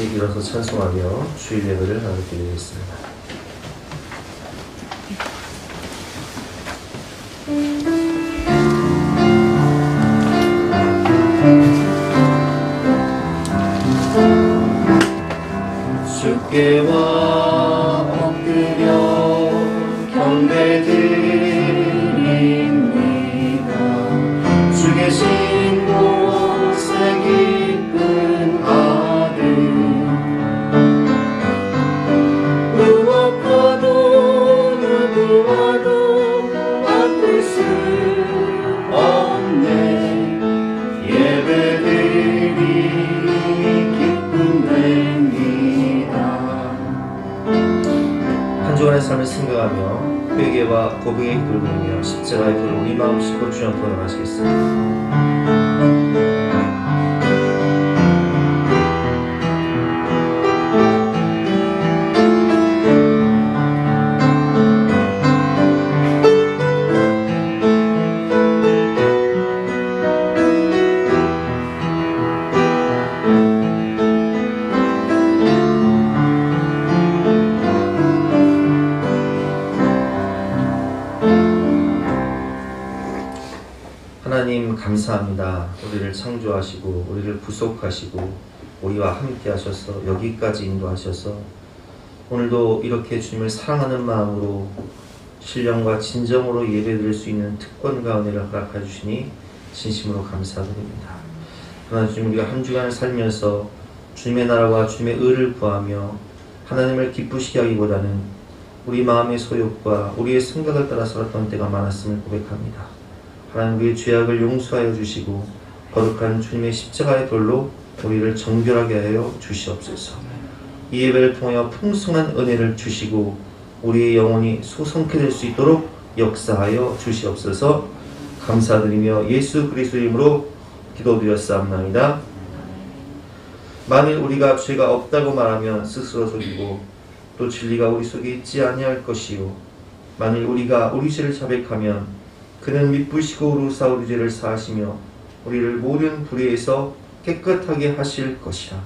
일어서 찬송하며 주일 예배를 나눠드리겠습니다. 주께와 엎드려 경배드립니다. 주 계신 곳에 기쁜 아들 무엇과도 누구와도 바꿀 수 없네. 예배드리니 기쁨 됩니다. 한 주간의 삶을 생각하며 회개와 고백의 기도를 드리며 십자가의 도를 우리 마음 싣고 주님 앞으로 나가시겠습니다. 하나님 감사합니다. 우리를 창조하시고 우리를 구속하시고 우리와 함께 하셔서 여기까지 인도하셔서 오늘도 이렇게 주님을 사랑하는 마음으로 신령과 진정으로 예배드릴 수 있는 특권과 은혜를 허락해 주시니 진심으로 감사드립니다. 그러나 주님, 우리가 한 주간을 살면서 주님의 나라와 주님의 의를 구하며 하나님을 기쁘시게 하기보다는 우리 마음의 소욕과 우리의 생각을 따라 살았던 때가 많았음을 고백합니다. 하나님, 우리의 죄악을 용서하여 주시고 거룩한 주님의 십자가의 돌로 우리를 정결하게 하여 주시옵소서. 이 예배를 통하여 풍성한 은혜를 주시고 우리의 영혼이 소성케 될 수 있도록 역사하여 주시옵소서. 감사드리며 예수 그리스도 이름으로 기도드렸사옵나이다. 만일 우리가 죄가 없다고 말하면 스스로 속이고 또 진리가 우리 속에 있지 아니할 것이요, 만일 우리가 우리 죄를 자백하면 그는 미쁘시고 우루사 우리 죄를 사하시며 우리를 모든 불의에서 깨끗하게 하실 것이라.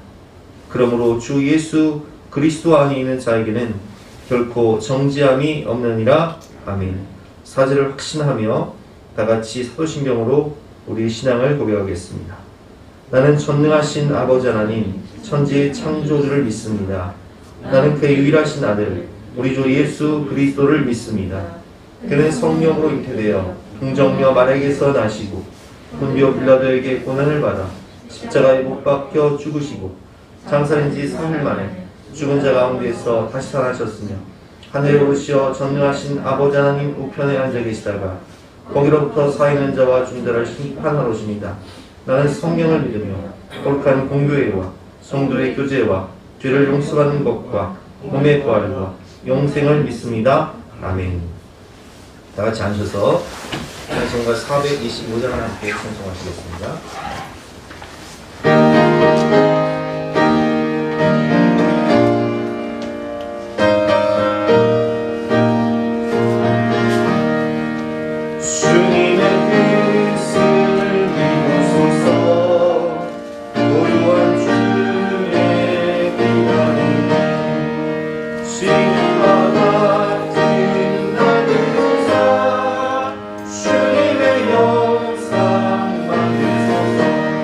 그러므로 주 예수 그리스도 안에 있는 자에게는 결코 정죄함이 없느니라. 아멘. 사죄를 확신하며 다같이 사도신경으로 우리의 신앙을 고백하겠습니다. 나는 전능하신 아버지 하나님 천지의 창조주를 믿습니다. 나는 그의 유일하신 아들 우리 주 예수 그리스도를 믿습니다. 그는 성령으로 잉태되어 동정녀 마리아에게서 나시고 본디오 빌라도에게 고난을 받아 십자가에 못 박혀 죽으시고 장사된 지 3일 만에 죽은 자 가운데서 다시 살아나셨으며 하늘에 오르시어 전능하신 아버지 하나님 우편에 앉아 계시다가 거기로부터 사있는 자와 죽은 자를 심판하러 오십니다. 나는 성령을 믿으며 거룩한 공교회와 성도의 교제와 죄를 용서받는 것과 몸의 부활과 영생을 믿습니다. 아멘. 다같이 앉으셔서 찬송가 425장을 함께 찬송하시겠습니다. 주님의 영상 만드소서.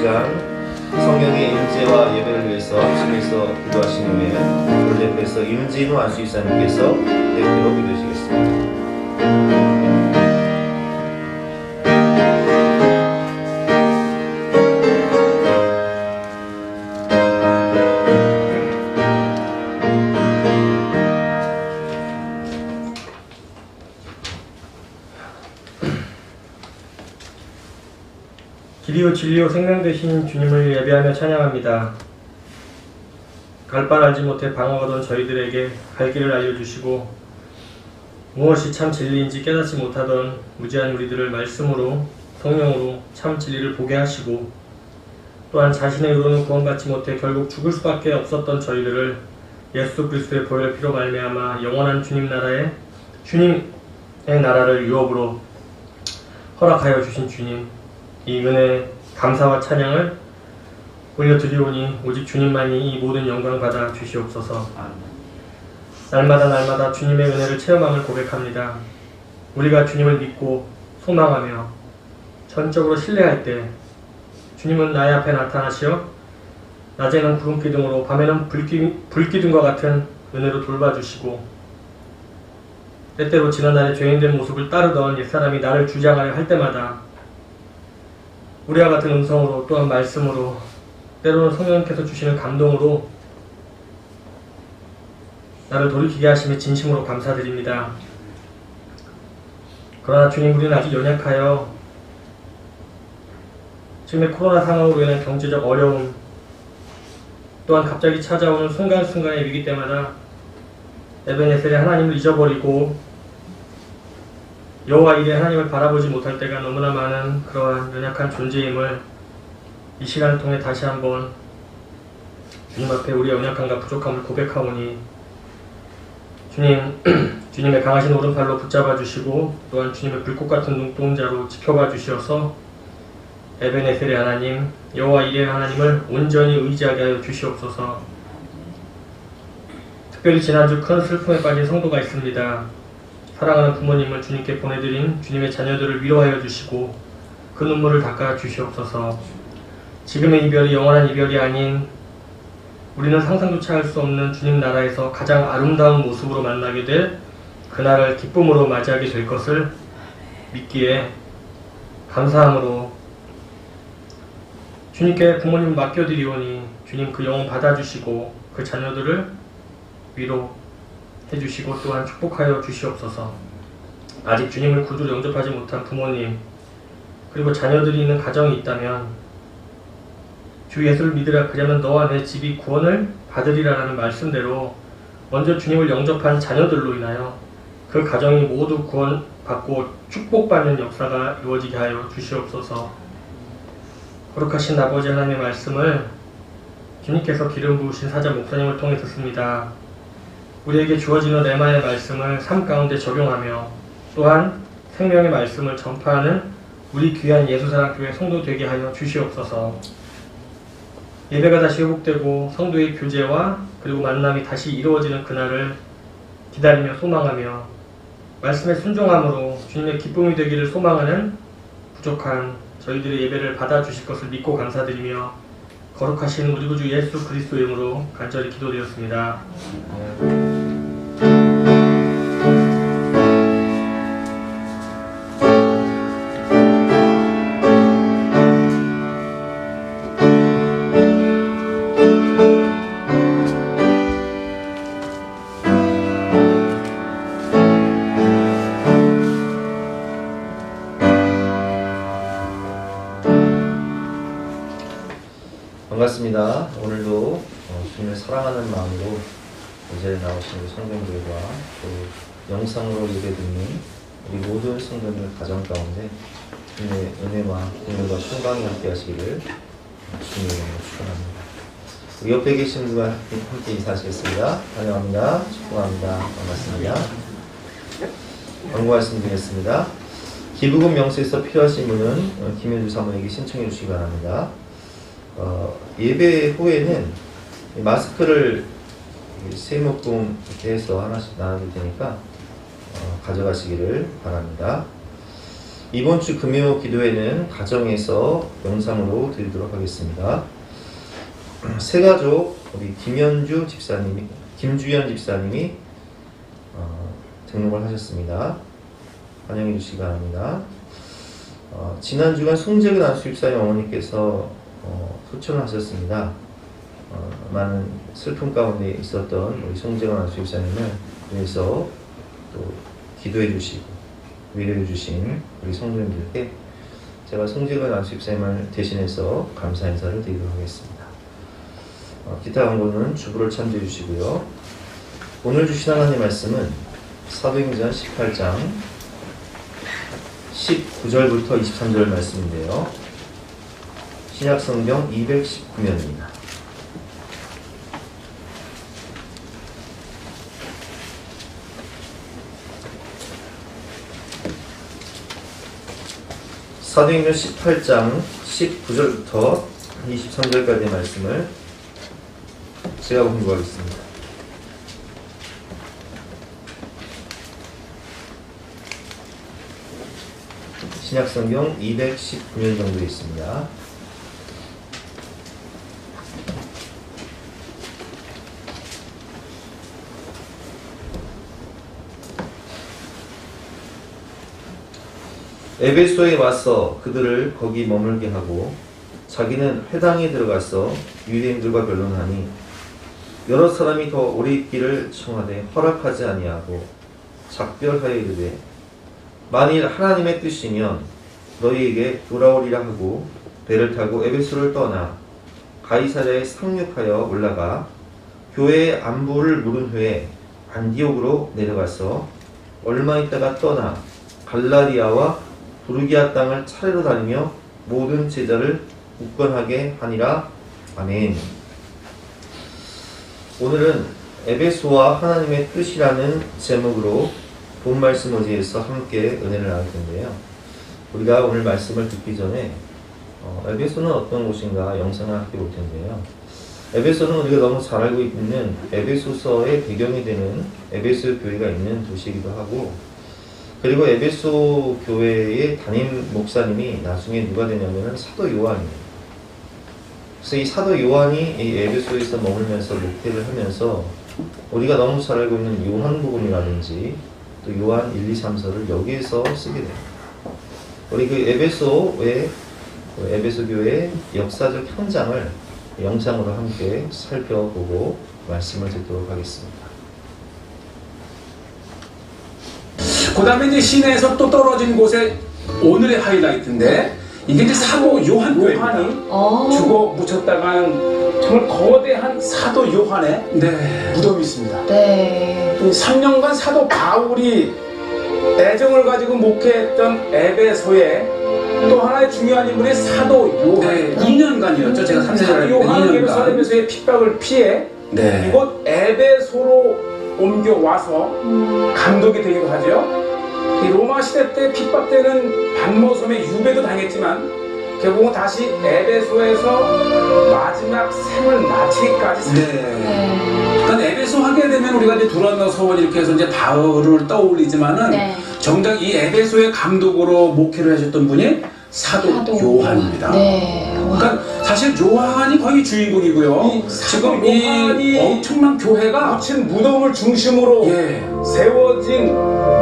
시간 성령의 임재와 예배를 위해서 합심해서 기도하신 후에 우리 옆에서 임진우 안수이사님께서 기도 기도하시겠습니다. 길이요 진리요 생명 되신 주님을 예배하며 찬양합니다. 갈 바를 알지 못해 방황하던 저희들에게 갈 길을 알려주시고 무엇이 참 진리인지 깨닫지 못하던 무지한 우리들을 말씀으로 성령으로 참 진리를 보게 하시고 또한 자신의 의로는 구원받지 못해 결국 죽을 수밖에 없었던 저희들을 예수 그리스도의 보혈의 피로 말미암아 영원한 주님의 나라를 유업으로 허락하여 주신 주님, 이 은혜 감사와 찬양을 올려드리오니 오직 주님만이 이 모든 영광 받아 주시옵소서. 날마다 주님의 은혜를 체험함을 고백합니다. 우리가 주님을 믿고 소망하며 전적으로 신뢰할 때 주님은 나의 앞에 나타나시어 낮에는 구름기둥으로 밤에는 불기둥과 같은 은혜로 돌봐주시고 때때로 지난날의 죄인된 모습을 따르던 옛사람이 나를 주장하려 할 때마다 우리와 같은 음성으로 또한 말씀으로 때로는 성령님께서 주시는 감동으로 나를 돌이키게 하심에 진심으로 감사드립니다. 그러나 주님, 우리는 아직 연약하여 지금의 코로나 상황으로 인한 경제적 어려움 또한 갑자기 찾아오는 순간순간의 위기 때마다 에베네셀의 하나님을 잊어버리고 여호와 이레 하나님을 바라보지 못할 때가 너무나 많은 그러한 연약한 존재임을 이 시간을 통해 다시 한번 주님 앞에 우리의 연약함과 부족함을 고백하오니 주님, 주님의 강하신 오른팔로 붙잡아 주시고 또한 주님의 불꽃 같은 눈동자로 지켜봐 주시어서 에베네셀의 하나님, 여호와 이레 하나님을 온전히 의지하게 하여 주시옵소서. 특별히 지난주 큰 슬픔에 빠진 성도가 있습니다. 사랑하는 부모님을 주님께 보내드린 주님의 자녀들을 위로하여 주시고 그 눈물을 닦아 주시옵소서. 지금의 이별이 영원한 이별이 아닌 우리는 상상조차 할 수 없는 주님 나라에서 가장 아름다운 모습으로 만나게 될 그날을 기쁨으로 맞이하게 될 것을 믿기에 감사함으로 주님께 부모님을 맡겨드리오니 주님 그 영혼 받아주시고 그 자녀들을 위로해주시고 또한 축복하여 주시옵소서. 아직 주님을 구주로 영접하지 못한 부모님 그리고 자녀들이 있는 가정이 있다면 주 예수를 믿으라 그러면 너와 내 집이 구원을 받으리라라는 말씀대로 먼저 주님을 영접한 자녀들로 인하여 그 가정이 모두 구원받고 축복받는 역사가 이루어지게 하여 주시옵소서. 거룩하신 아버지 하나님의 말씀을 주님께서 기름 부으신 사자 목사님을 통해 듣습니다. 우리에게 주어지는 레마의 말씀을 삶 가운데 적용하며 또한 생명의 말씀을 전파하는 우리 귀한 예수사랑교회 성도 되게 하여 주시옵소서. 예배가 다시 회복되고 성도의 교제와 그리고 만남이 다시 이루어지는 그날을 기다리며 소망하며 말씀에 순종함으로 주님의 기쁨이 되기를 소망하는 부족한 저희들의 예배를 받아주실 것을 믿고 감사드리며 거룩하신 우리 구주 예수 그리스도 이름으로 간절히 기도드렸습니다. 반갑습니다. 오늘도 주님을 사랑하는 마음으로 이 자리에 나오신 우리 성도님들과 또 영상으로 예배 듣는 우리 모든 성도님들 가정 가운데 주님의 은혜와 공연과 평강이 함께 하시기를 주님의 이름으로 축원합니다. 우리 옆에 계신 분과 함께 인사하시겠습니다. 환영합니다. 축복합니다. 반갑습니다. 광고 말씀드리겠습니다. 기부금 명세에서 필요하신 분은 김현주 사모에게 신청해 주시기 바랍니다. 예배 후에는 마스크를 세 묶음 이렇게 해서 하나씩 나눠줄 테니까 가져가시기를 바랍니다. 이번 주 금요 기도회는 가정에서 영상으로 드리도록 하겠습니다. 새가족 우리 김주연 집사님이 등록을 하셨습니다. 환영해 주시기 바랍니다. 지난 주간 송재근 안수집사님 어머니께서 소천을 하셨습니다. 많은 슬픔 가운데 있었던 우리 송재근 안수집사님을 위해서 또 기도해 주시고 위로해 주신 우리 성도님들께 제가 송재근 안수집사님을 대신해서 감사 인사를 드리도록 하겠습니다. 기타 광고는 주부를 참조해 주시고요. 오늘 주신 하나님 말씀은 사도행전 18장 19절부터 23절 말씀인데요. 신약성경 219면입니다. 사도행전 18장 19절부터 23절까지의 말씀을 제가 공부하겠습니다. 신약성경 219면 정도 있습니다. 에베소에 와서 그들을 거기 머물게 하고 자기는 회당에 들어가서 유대인들과 변론하니 여러 사람이 더 오래 있기를 청하되 허락하지 아니하고 작별하여 이르되 만일 하나님의 뜻이면 너희에게 돌아오리라 하고 배를 타고 에베소를 떠나 가이사랴에 상륙하여 올라가 교회의 안부를 물은 후에 안디옥으로 내려가서 얼마 있다가 떠나 갈라디아와 부르기아 땅을 차례로 다니며 모든 제자를 굳건하게 하니라. 아멘. 오늘은 에베소와 하나님의 뜻이라는 제목으로 본 말씀 의지에서 함께 은혜를 나눌 텐데요. 우리가 오늘 말씀을 듣기 전에 에베소는 어떤 곳인가 영상을 함께 볼 텐데요. 에베소는 우리가 너무 잘 알고 있는 에베소서의 배경이 되는 에베소 교회가 있는 도시이기도 하고, 그리고 에베소 교회의 담임 목사님이 나중에 누가 되냐면은 사도 요한이에요. 그래서 이 사도 요한이 이 에베소에서 머물면서 목회를 하면서 우리가 너무 잘 알고 있는 요한복음이라든지 또 요한 1, 2, 3서를 여기에서 쓰게 됩니다. 우리 그 에베소 교회의 역사적 현장을 영상으로 함께 살펴보고 말씀을 듣도록 하겠습니다. 그 다음에 이제 시내에서 또 떨어진 곳에 오늘의 하이라이트인데, 이게 이제 사도 요한 교회입니다. 죽어 묻혔다간 정말 거대한 사도 요한의 무덤이 있습니다. 네. 3년간 사도 바울이 애정을 가지고 목회했던 에베소에 또 하나의 중요한 인물이 사도 요한. 2년간이었죠. 제가 3년간 사도 요한은 예루살렘에서의 핍박을 피해 이곳 에베소로 옮겨와서 감독이 되기도 하죠. 이 로마 시대 때 핍박되는 반모섬의 유배도 당했지만 결국은 다시 에베소에서 마지막 생을 마치기까지 네. 그러니까 에베소 하게 되면 우리가 이제 두란노 서원 이렇게 해서 이제 바울을 떠올리지만은 네. 정작 이 에베소의 감독으로 목회를 하셨던 분이 사도 요한입니다. 네. 그러니까 사실 요한이 거의 주인공이고요. 지금 이 엄청난 교회가 묻힌 무덤을 중심으로 세워진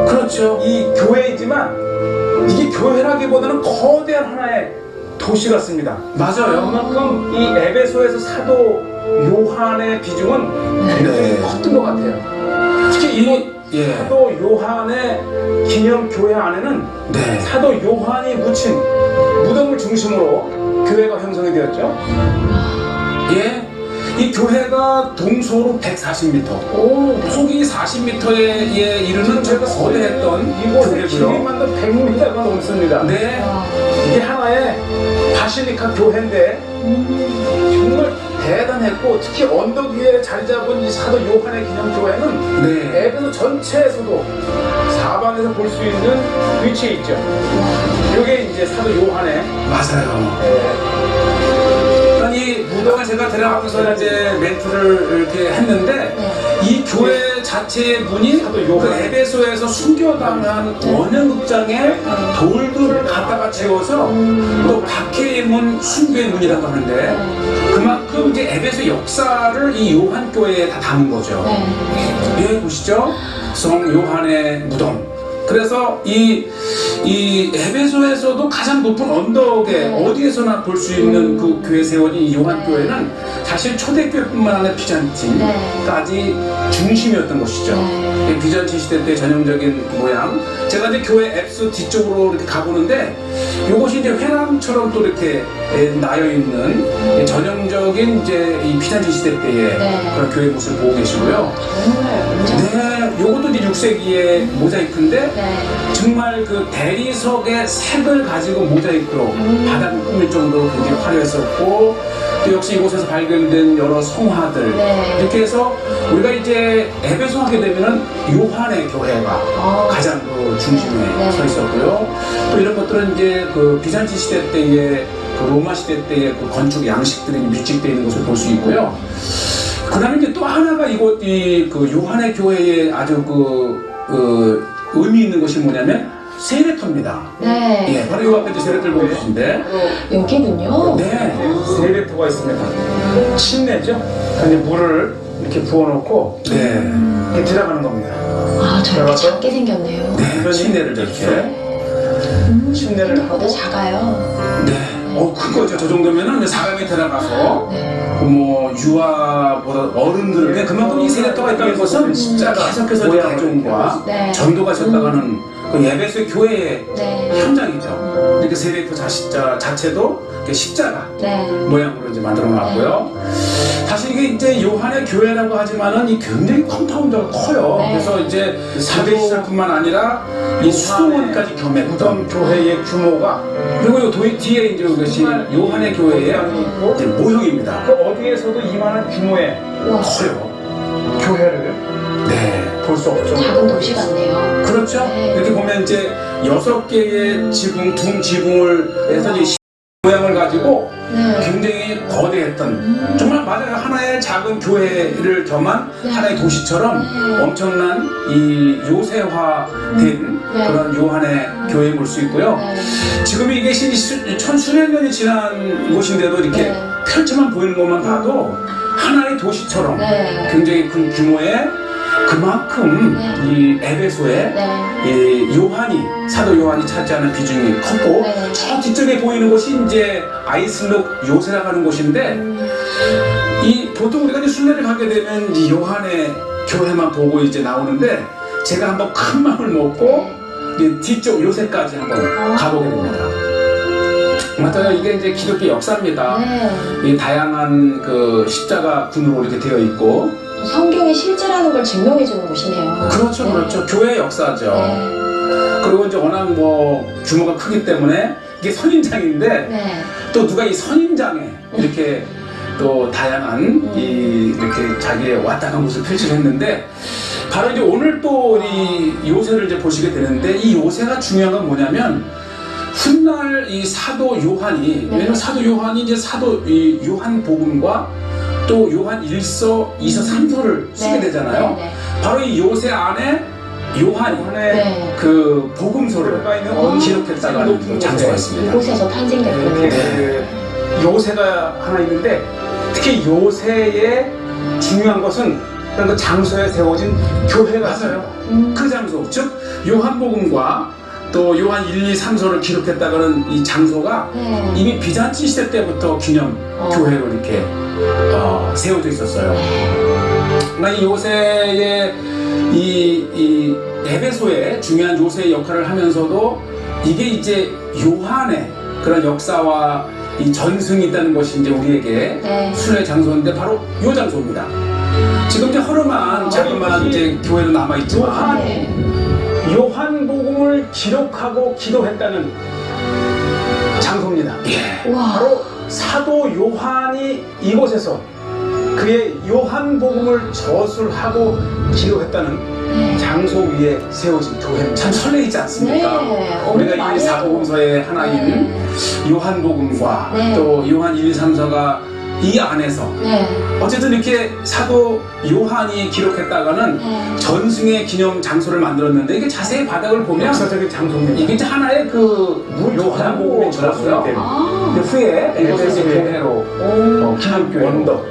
그렇죠. 이 교회이지만 이게 교회라기보다는 거대한 하나의 도시 같습니다. 맞아요. 그만큼 이 에베소에서 사도 요한의 비중은 굉장히 컸던 것 같아요. 특히 이곳 사도 요한의 기념 교회 안에는 사도 요한이 묻힌 무덤을 중심으로 교회가 형성이 되었죠. 이 교회가 동서로 140m, 폭이 40m에 이르는 거대했던 이곳의 교회고요. 길이만도 100m가 넘습니다. 이게 하나의 바실리카 교회인데 정말 대단했고, 특히 언덕 위에 자리 잡은 이 사도 요한의 기념 교회는 에베소 전체에서도 사방에서 볼 수 있는 위치에 있죠. 이게 이제 사도 요한의 이 무덤을 제가 데려가면서 이제 멘트를 이렇게 했는데 이 교회 자체의 문이 사도 그 요한. 에베소에서 숨겨담한 원형극장에 돌들을 갖다가 채워서 또 박해의 문, 순교의 문이라고 하는데 그만큼 이제 에베소 역사를 이 요한 교회에 다 담은 거죠. 예, 보시죠. 성 요한의 무덤. 그래서 이 에베소에서도 가장 높은 언덕에 어디에서나 볼 수 있는 그 교회 세운 이 요한 교회는 사실 초대교회뿐만 아니라 비잔틴까지 중심이었던 것이죠. 비잔틴 시대 때 전형적인 모양. 제가 이제 교회 앱스 뒤쪽으로 이렇게 가보는데 이것이 이제 회랑처럼 또 이렇게 나여 있는 전형적인 이제 이 비잔틴 시대 때의 그런 교회 모습을 보고 계시고요. 네, 요것도 이제 6세기의 모자이크인데 정말 그 대리석의 색을 가지고 모자이크로 바닥을 꾸밀 정도로 굉장히 화려했었고 또 역시 이곳에서 발견된 여러 성화들 이렇게 해서 우리가 이제 에베소 하게 되면은 요한의 교회가 가장 그 중심에 서 있었고요. 또 이런 것들은 이제 그 비잔틴 시대 때의 그 로마 시대 때의 그 건축 양식들이 밀집되어 있는 것을 볼 수 있고요. 그 다음에 이제 또 하나가 그 요한의 교회에 아주 의미 있는 것이 뭐냐면 세례터입니다. 예, 바로 이 앞에 이제 세례터를 보고 계신데. 여기군요. 네. 세례터가 있습니다. 침례죠. 근데 물을 이렇게 부어놓고 이렇게 들어가는 겁니다. 아, 저렇게 들어가서? 작게 생겼네요. 네, 침례를 저렇게. 침례를 생각보다 하고 작아요. 네. 큰 거죠. 저 정도면은 사람이 들어가서 뭐 유아보다 어른들 그만큼 이 세례터가 있다는 것은 십자가 계속해서 모양을 대종과 네. 전도가 있었다가는 그 예배소의 교회의 네. 현장이죠. 이렇게 세례터 자체도 이렇게 십자가 모양으로 이제 만들어 놨고요. 사실 이게 이제 요한의 교회라고 하지만은 이 굉장히 컴파운드가 커요. 그래서 이제 사대 시설뿐만 아니라 이 수도원까지 겸했던 무덤 교회의 규모가 그리고 요 뒤에 이제 이것이 요한의 교회의 이제 모형입니다. 그 어디에서도 이만한 규모의 커요. 교회를 네. 볼 수 없죠. 작은 도시 같네요. 그렇죠. 이렇게 보면 이제 6개의 지붕, 둥 지붕을 해서 이제 모양을 가지고 굉장히 거대했던 정말 맞아요. 하나의 작은 교회를 겸한 하나의 도시처럼 엄청난 이 요새화된 그런 요한의 교회를 볼 수 있고요. 지금 이게 천수백 년이 지난 곳인데도 이렇게 펼쳐만 보이는 것만 봐도 하나의 도시처럼 굉장히 큰 규모의 그만큼 이 에베소에 이 사도 요한이 차지하는 비중이 컸고 저 뒤쪽에 보이는 곳이 이제 아이슬록 요새라고 하는 곳인데 이 보통 우리가 이제 순례를 가게 되면 이 요한의 교회만 보고 이제 나오는데 제가 한번 큰 마음을 먹고 이제 뒤쪽 요새까지 한번 가보게 됩니다. 맞아요. 이게 이제 기독교 역사입니다. 이 다양한 그 십자가 군으로 이렇게 되어 있고 성경이 실제라는 걸 증명해주는 곳이네요. 그렇죠, 그렇죠. 교회 역사죠. 그리고 이제 워낙 뭐 규모가 크기 때문에 이게 선인장인데 또 누가 이 선인장에 이렇게 또 다양한 이렇게 자기의 왔다 간 곳을 표출했는데 바로 이제 오늘 또 이 요새를 이제 보시게 되는데 이 요새가 중요한 건 뭐냐면 훗날 이 사도 요한이 왜냐면 사도 요한이 이제 이 요한 복음과 또 요한 1서, 2서, 3서를 쓰게 되잖아요. 바로 이 요새 안에 요한이 그 복음서를 기록했다는 장소가 있습니다. 이곳에서 탄생됐군요. 요새가 하나 있는데 특히 요새의 중요한 것은 그런 그 장소에 세워진 교회가 있어요. 그 장소, 즉 요한복음과 또 요한 1, 2, 3서를 기록했다가는 이 장소가 이미 비잔틴 시대 때부터 기념 교회로 이렇게 세워져 있었어요. 그러니까 이 요새의 이 에베소의 중요한 요새의 역할을 하면서도 이게 이제 요한의 그런 역사와 이 전승이 있다는 것이 이제 우리에게 순례 장소인데 바로 요 장소입니다. 지금 이제 허름한 자그마한 이제 교회로 남아 있지만 요한복음을 기록하고 기도했다는 장소입니다. 바로 사도 요한이 이곳에서 그의 요한복음을 저술하고 기도했다는 장소 위에 세워진 교회입니다. 참 설레이지 않습니까? 우리가 이 사복음서의 하나인 요한복음과 또 요한 1, 2, 3서가 이 안에서 네. 어쨌든 이렇게 사도 요한이 기록했다가는 네. 전승의 기념 장소를 만들었는데 이게 자세히 바닥을 보면 역사적인 장소입니다. 이게 이제 하나의 그 요한복음이 들었어요. 아. 그 후에 에베소 네. 교회로 기념교회 원덕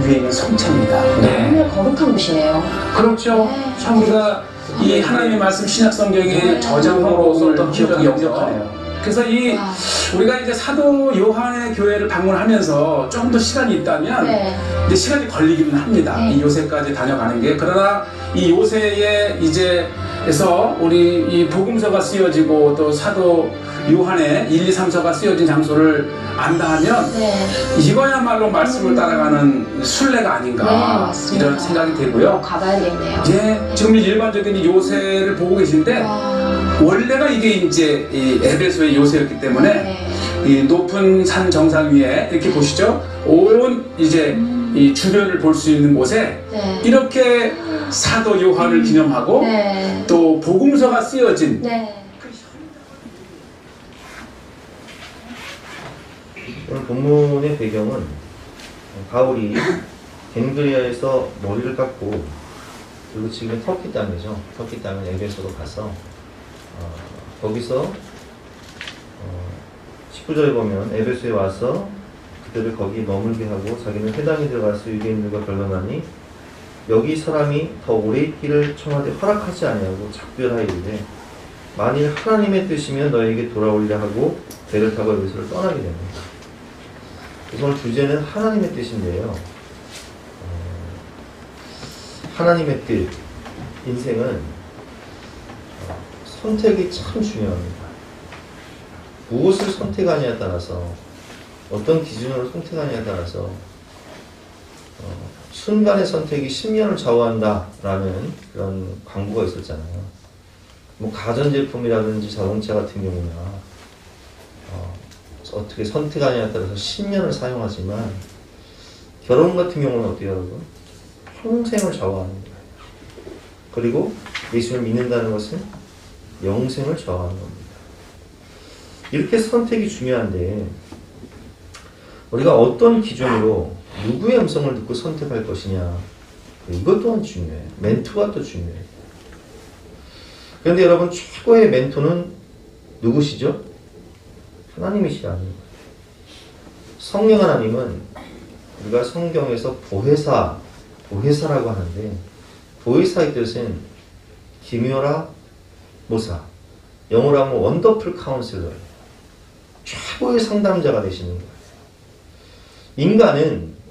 위에 있는 성체입니다. 정말 거룩한 곳이네요. 그렇죠. 네. 참 우리가 이 하나님의 말씀 신약 성경의 네. 저장으로 썼던 기억이 역력하네요. 그래서 이 와. 우리가 이제 사도 요한의 교회를 방문하면서 조금 더 시간이 있다면 네. 이제 시간이 걸리기는 합니다. 네. 이 요새까지 다녀가는 게. 그러나 이 요새에 이제에서 우리 이 복음서가 쓰여지고 또 사도 요한의 1, 2, 3서가 쓰여진 장소를 안다 하면 네. 이거야말로 말씀을 따라가는 순례가 아닌가 네, 맞습니다. 이런 생각이 들고요. 가봐야겠네요. 이제 지금 일반적인 이 요새를 보고 계신데 와. 원래가 이게 이제 이 에베소의 요새였기 때문에 네. 이 높은 산 정상 위에 이렇게 보시죠. 온 이제 이 주변을 볼 수 있는 곳에 네. 이렇게 사도 요한을 기념하고 네. 또 복음서가 쓰여진 네. 오늘 본문의 배경은 바울이 갱그리아에서 머리를 깎고 그리고 지금 터키 땅이죠. 터키 땅은 에베소로 가서 거기서 19절에 보면 에베소에 와서 그들을 거기 머물게 하고 자기는 회당에 들어가서 유대인들과 변론하니 여기 사람이 더 오래 있기를 청하되 허락하지 아니하고 작별하이르되 만일 하나님의 뜻이면 너에게 돌아오리라 하고 배를 타고 에베소를 떠나게 됩니다. 그래서 오늘 주제는 하나님의 뜻인데요. 하나님의 뜻, 인생은 선택이 참 중요합니다. 무엇을 선택하냐에 따라서 어떤 기준으로 선택하냐에 따라서 순간의 선택이 10년을 좌우한다라는 그런 광고가 있었잖아요. 뭐 가전제품이라든지 자동차 같은 경우나 어떻게 선택하냐에 따라서 10년을 사용하지만 결혼 같은 경우는 어때요, 여러분? 평생을 좌우하는 거예요. 그리고 예수를 믿는다는 것은 영생을 좌우하는 겁니다. 이렇게 선택이 중요한데 우리가 어떤 기준으로 누구의 음성을 듣고 선택할 것이냐, 이것 또한 중요해요. 멘토가 또 중요해요. 그런데 여러분, 최고의 멘토는 누구시죠? 하나님이시라는 거예요. 성령 하나님은 우리가 성경에서 보혜사라고 하는데, 보혜사의 뜻은 기묘라 모사, 영어로 하면 원더풀 카운슬러예요. 최고의 상담자가 되시는 거예요.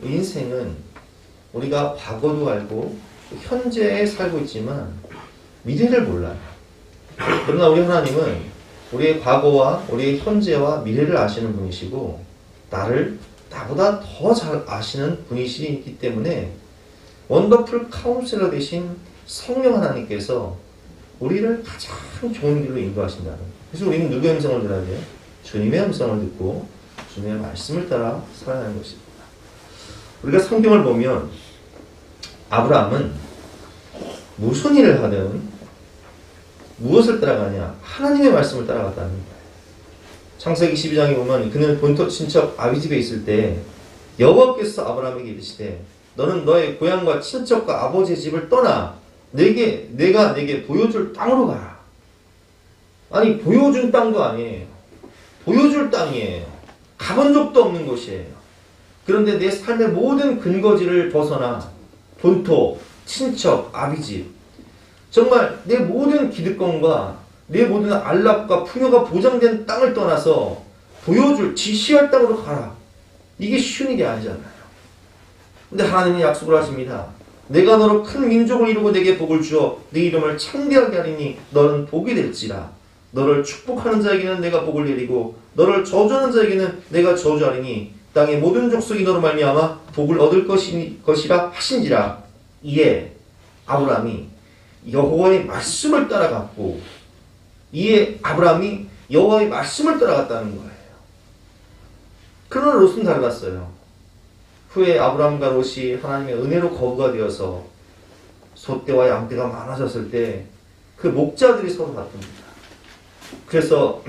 인생은 우리가 과거도 알고 현재에 살고 있지만 미래를 몰라요. 그러나 우리 하나님은 우리의 과거와 우리의 현재와 미래를 아시는 분이시고 나보다 더 잘 아시는 분이시기 때문에 원더풀 카운슬러 되신 성령 하나님께서 우리를 가장 좋은 길로 인도하신다는 거예요. 그래서 우리는 누구의 음성을 들어야 돼요? 주님의 음성을 듣고 주님의 말씀을 따라 살아가는 것입니다. 우리가 성경을 보면 아브라함은 무슨 일을 하든 무엇을 따라가냐? 하나님의 말씀을 따라갔다는 거예요. 창세기 12장에 보면 그는 본토 친척 아비집에 있을 때 여호와께서 아브라함에게 이르시되 너는 너의 고향과 친척과 아버지의 집을 떠나 내가 내게 보여줄 땅으로 가라. 아니, 보여준 땅도 아니에요. 보여줄 땅이에요. 가본 적도 없는 곳이에요. 그런데 내 삶의 모든 근거지를 벗어나 본토, 친척, 아비집, 정말 내 모든 기득권과 내 모든 안락과 풍요가 보장된 땅을 떠나서 지시할 땅으로 가라. 이게 쉬운 일이 아니잖아요. 근데 하나님은 약속을 하십니다. 내가 너로 큰 민족을 이루고 내게 복을 주어 네 이름을 창대하게 하리니 너는 복이 될지라. 너를 축복하는 자에게는 내가 복을 내리고 너를 저주하는 자에게는 내가 저주하리니 땅의 모든 족속이 너로 말미암아 복을 얻을 것이라 하신지라. 이에 아브라함이 여호와의 말씀을 따라갔고 따라갔다는 거예요. 그러나 롯은 달랐어요. 후에 아브라함과 롯이 하나님의 은혜로 거부가 되어서 소떼와 양떼가 많아졌을 때 그 목자들이 서로 다툽니다. 그래서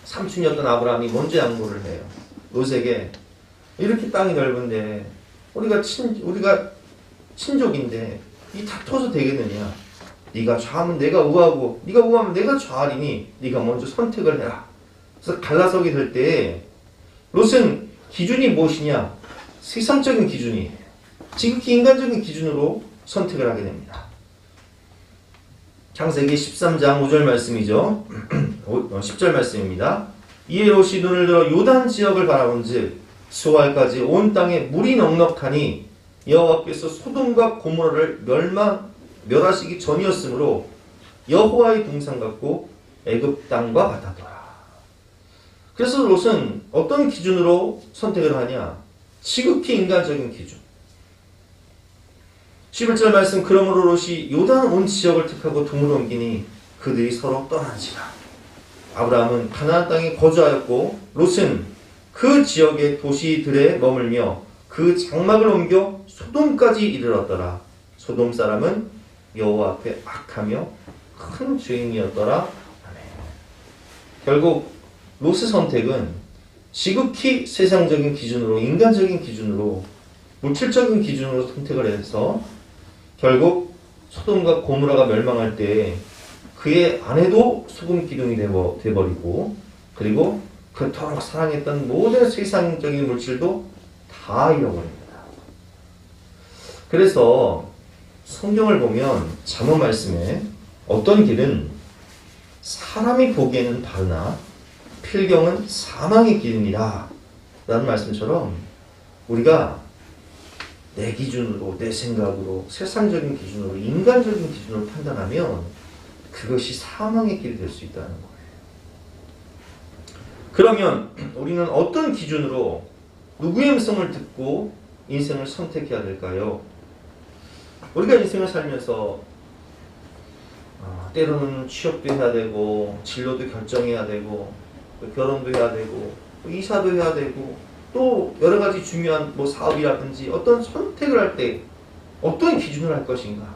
삼촌이었던 아브라함이 먼저 양보를 해요. 롯에게 이렇게 땅이 넓은데 우리가 친족인데 이 다퉈서 되겠느냐? 네가 좌하면 내가 우하고 네가 우하면 내가 좌하리니 네가 먼저 선택을 해라. 그래서 갈라서게 될 때 롯은 기준이 무엇이냐? 세상적인 기준이 지극히 인간적인 기준으로 선택을 하게 됩니다. 창세기 13장 5절 말씀이죠. 10절 말씀입니다. 이에 롯이 눈을 들어 요단 지역을 바라본즉 수알까지 온 땅에 물이 넉넉하니 여호와께서 소돔과 고모라를 멸하시기 전이었으므로 여호와의 동산 같고 애굽 땅과 같았더라. 그래서 롯은 어떤 기준으로 선택을 하냐? 지극히 인간적인 기준. 11절 말씀, 그러므로 롯이 요단 온 지역을 택하고 동을 옮기니 그들이 서로 떠난지라. 아브라함은 가나안 땅에 거주하였고 롯은 그 지역의 도시들에 머물며 그 장막을 옮겨 소돔까지 이르렀더라. 소돔 사람은 여호와 앞에 악하며 큰 죄인이었더라. 아멘. 결국 롯의 선택은 지극히 세상적인 기준으로, 인간적인 기준으로, 물질적인 기준으로 선택을 해서 결국 소돔과 고모라가 멸망할 때 그의 아내도 소금 기둥이 되어버리고, 그리고 그토록 사랑했던 모든 세상적인 물질도 다 잃어버립니다. 그래서 성경을 보면 잠언 말씀에 어떤 길은 사람이 보기에는 바르나 필경은 사망의 길이니라 라는 말씀처럼 우리가 내 기준으로, 내 생각으로, 세상적인 기준으로, 인간적인 기준으로 판단하면 그것이 사망의 길이 될 수 있다는 거예요. 그러면 우리는 어떤 기준으로 누구의 음성을 듣고 인생을 선택해야 될까요? 우리가 인생을 살면서 때로는 취업도 해야 되고, 진로도 결정해야 되고, 또 결혼도 해야 되고, 또 이사도 해야 되고, 또 여러 가지 중요한 사업이라든지 어떤 선택을 할 때 어떤 기준을 할 것인가?